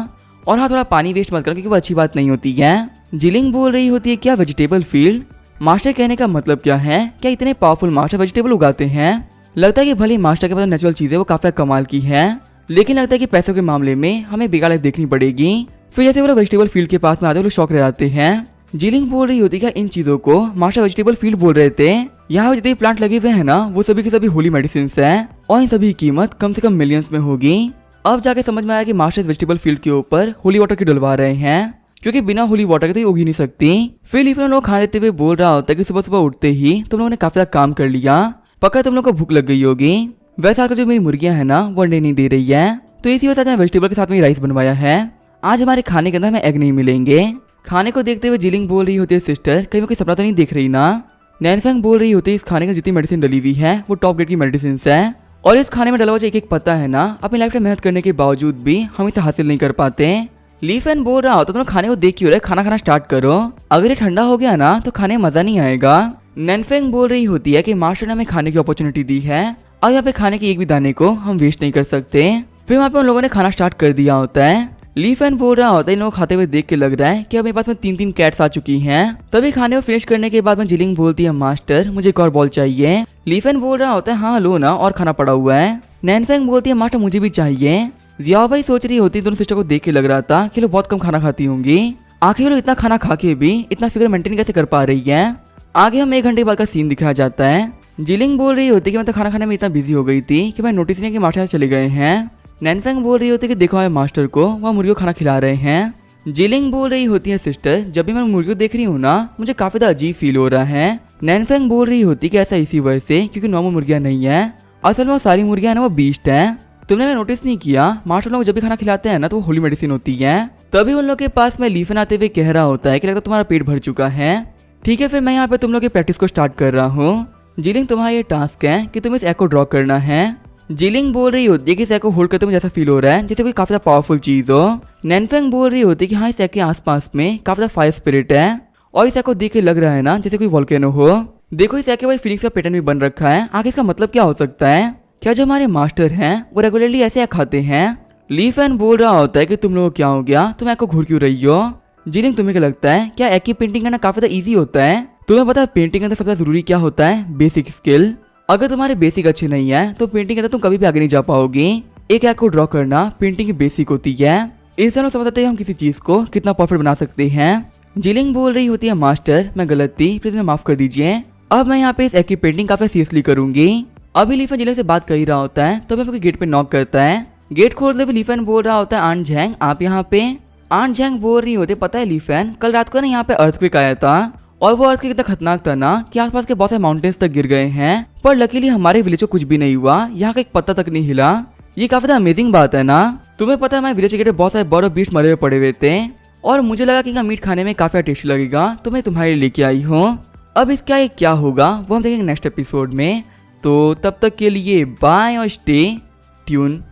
और हाँ थोड़ा पानी वेस्ट मत करना क्योंकि वो अच्छी बात नहीं होती है। जिलिंग बोल रही होती है क्या वेजिटेबल फील्ड, मास्टर कहने का मतलब क्या है, क्या इतने पावरफुल मास्टर वेजिटेबल उगाते हैं। लगता है कि भले मास्टर के पास नेचुरल चीजें वो काफी कमाल की है, लेकिन लगता है कि पैसों के मामले में हमें बेकार लाइफ देखनी पड़ेगी। फिर जैसे वो लोग वेजिटेबल फील्ड के पास में आते लोग शौक रह जाते हैं। जिलिंग बोल रही होती है इन चीजों को मास्टर वेजिटेबल फील्ड बोल रहे थे, यहाँ जितने प्लांट लगे हुए हैं ना वो सभी के सभी होली मेडिसिन है और इन सभी की कीमत कम से कम मिलियंस में होगी। अब जाके समझ में आया कि मास्टर वेजिटेबल फील्ड के ऊपर होली वाटर की डलवा रहे हैं क्योंकि बिना होली वाटर के तो ये उग ही नहीं सकती। फिर लीफन लोग खाना देते हुए बोल रहा होता है कि सुबह सुबह उठते ही तुम लोगों ने काफी ज्यादा काम कर लिया, पक्का तुम लोग को भूख लग गई होगी। वैसे आकर जो मेरी मुर्गियां है ना वो अंडे नहीं दे रही है, तो इसी वजह से वेजिटेबल के साथ में राइस बनवाया है। आज हमारे खाने के अंदर हमें एग नहीं मिलेंगे। खाने को देखते हुए जिलिंग बोल रही होती है सिस्टर कहीं कोई सपना तो नहीं देख रही ना। नैनफेंग बोल रही होती है इस खाने में जितनी मेडिसिन डली हुई है वो टॉप ग्रेड की मेडिसिन है और इस खाने में डला हुआ जो एक पत्ता है ना अपनी लाइफ में मेहनत करने के बावजूद भी हम इसे हासिल नहीं कर पाते। लीफन बोल रहा होता तुम खाने को देख क्यों रहे, खाना खाना स्टार्ट करो, अगर ये ठंडा हो गया ना तो खाने में मजा नहीं आएगा। नैनफेंग बोल रही होती है कि मास्टर ने हमें खाने की अपॉर्चुनिटी दी है और यहाँ पे खाने के एक भी दाने को हम वेस्ट नहीं कर सकते। फिर वहाँ पे उन लोगों ने खाना स्टार्ट कर दिया होता है। लीफन बोल रहा होता है इन लोगों खाते हुए देख के लग रहा है कि अब मेरे पास में 3-3 कैट्स आ चुकी हैं। तभी खाने को फिनिश करने के बाद में जिलिंग बोलती है मास्टर मुझे एक और बॉल चाहिए। लीफन बोल रहा होता है हाँ लो ना और खाना पड़ा हुआ है। नैनफेंग बोलती है मास्टर मुझे भी चाहिए। जियाओ भाई सोच रही होती दोनों सिस्टर को देख के लग रहा था कि लोग बहुत कम खाना खाती होंगी, आखिर लोग इतना खाना खा के भी इतना फिगर मेंटेन कैसे कर पा रही है। आगे हम 1 घंटे बाद का सीन दिखाया जाता है। जिलिंग बोल रही होती कि मैं तो खाना खाने में इतना बिजी हो गई थी कि मैं नोटिस नहीं कि मास्टर चले गए हैं। नैनफेंग बोल रही होती है कि देखो हमारे मास्टर को वह मुर्गियों खाना खिला रहे हैं। जिलिंग बोल रही होती है सिस्टर जब भी मैं मुर्गियों देख रही हूँ ना मुझे काफी ज्यादा अजीब फील हो रहा है। नैनफेंग बोल रही होती कि ऐसा इसी वजह से क्योंकि नॉर्मल मुर्गियां नहीं है, असल में वो सारी मुर्गियां ना वो बीस्ट है। तुमने अगर नोटिस नहीं किया मास्टर लोग जब भी खाना खिलाते हैं ना तो वो होली मेडिसिन होती है। तभी उन लोग के पास में लीफन आते हुए कह रहा होता है कि लगता तुम्हारा पेट भर चुका है, ठीक है फिर मैं यहाँ पे तुम लोग की प्रैक्टिस को स्टार्ट कर रहा हूँ। जिलिंग तुम्हारा ये टास्क है कि तुम्हें इस एग को ड्रॉ करना है। जिलिंग बोल रही होती है कि इस एग को होल्ड करते मुझे ऐसा फील हो रहा है जैसे कोई काफी ज्यादा पावरफुल चीज हो। नैनफेंग बोल रही होती है कि हाँ इस एग के आसपास में काफी ज्यादा फायर स्पिरिट है और इस एग को देख के लग रहा है ना जैसे कोई वोल्केनो हो। देखो इस एग के भाई फिनिक्स का पैटर्न भी बन रखा है, आगे इसका मतलब क्या हो सकता है, क्या जो हमारे मास्टर हैं वो रेगुलरली ऐसे एग खाते हैं। लीफन बोल रहा होता है कि तुम लोग क्या हो गया, तुम एग को घूर क्यों रही हो। जिलिंग तुम्हें क्या लगता है क्या एग की पेंटिंग करना काफी ज्यादा ईजी होता है। तुम्हें पता है पेंटिंग के अंदर सबसे जरूरी क्या होता है, बेसिक स्किल। अगर तुम्हारे बेसिक अच्छे नहीं है तो पेंटिंग के अंदर तुम कभी भी आगे नहीं जा पाओगी। एक एग को ड्रॉ करना पेंटिंग की बेसिक होती है, इससे हम समझ सकते हैं हम किसी चीज को कितना परफेक्ट बना सकते हैं। जिलिंग बोल रही होती है मास्टर मैं गलत थी प्लीज माफ कर दीजिए, अब मैं यहाँ पे इस एग की पेंटिंग काफी सीरियसली करूंगी। अभी लीफन जिलिंग से बात कर ही रहा होता है तभी तो गेट पे नॉक करता है। गेट खोलते हुए लीफन बोल रहा होता है आंट झैंग आप यहाँ पे। आंट झैंग बोल रही होती पता है लीफन कल रात को ना यहाँ पे अर्थक्वेक आया था और वो अर्थ कितना खतरनाक था ना कि आसपास के बहुत सारे माउंटेन्स तक गिर गए हैं, पर लकीली हमारे विलेज को कुछ भी नहीं हुआ, यहाँ का एक पत्ता तक नहीं हिला। ये काफी अमेजिंग बात है ना। तुम्हें पता है हमारे विलेज के बहुत सारे बर्ड और बीस्ट मरे हुए पड़े हुए थे और मुझे लगा कि इनका मीट खाने में काफी टेस्टी लगेगा, तो मैं तुम्हारे लिए लेके आई हूँ। अब इसका ये क्या होगा वो हम देखेंगे नेक्स्ट एपिसोड में। तो तब तक के लिए बाय और स्टे ट्यून।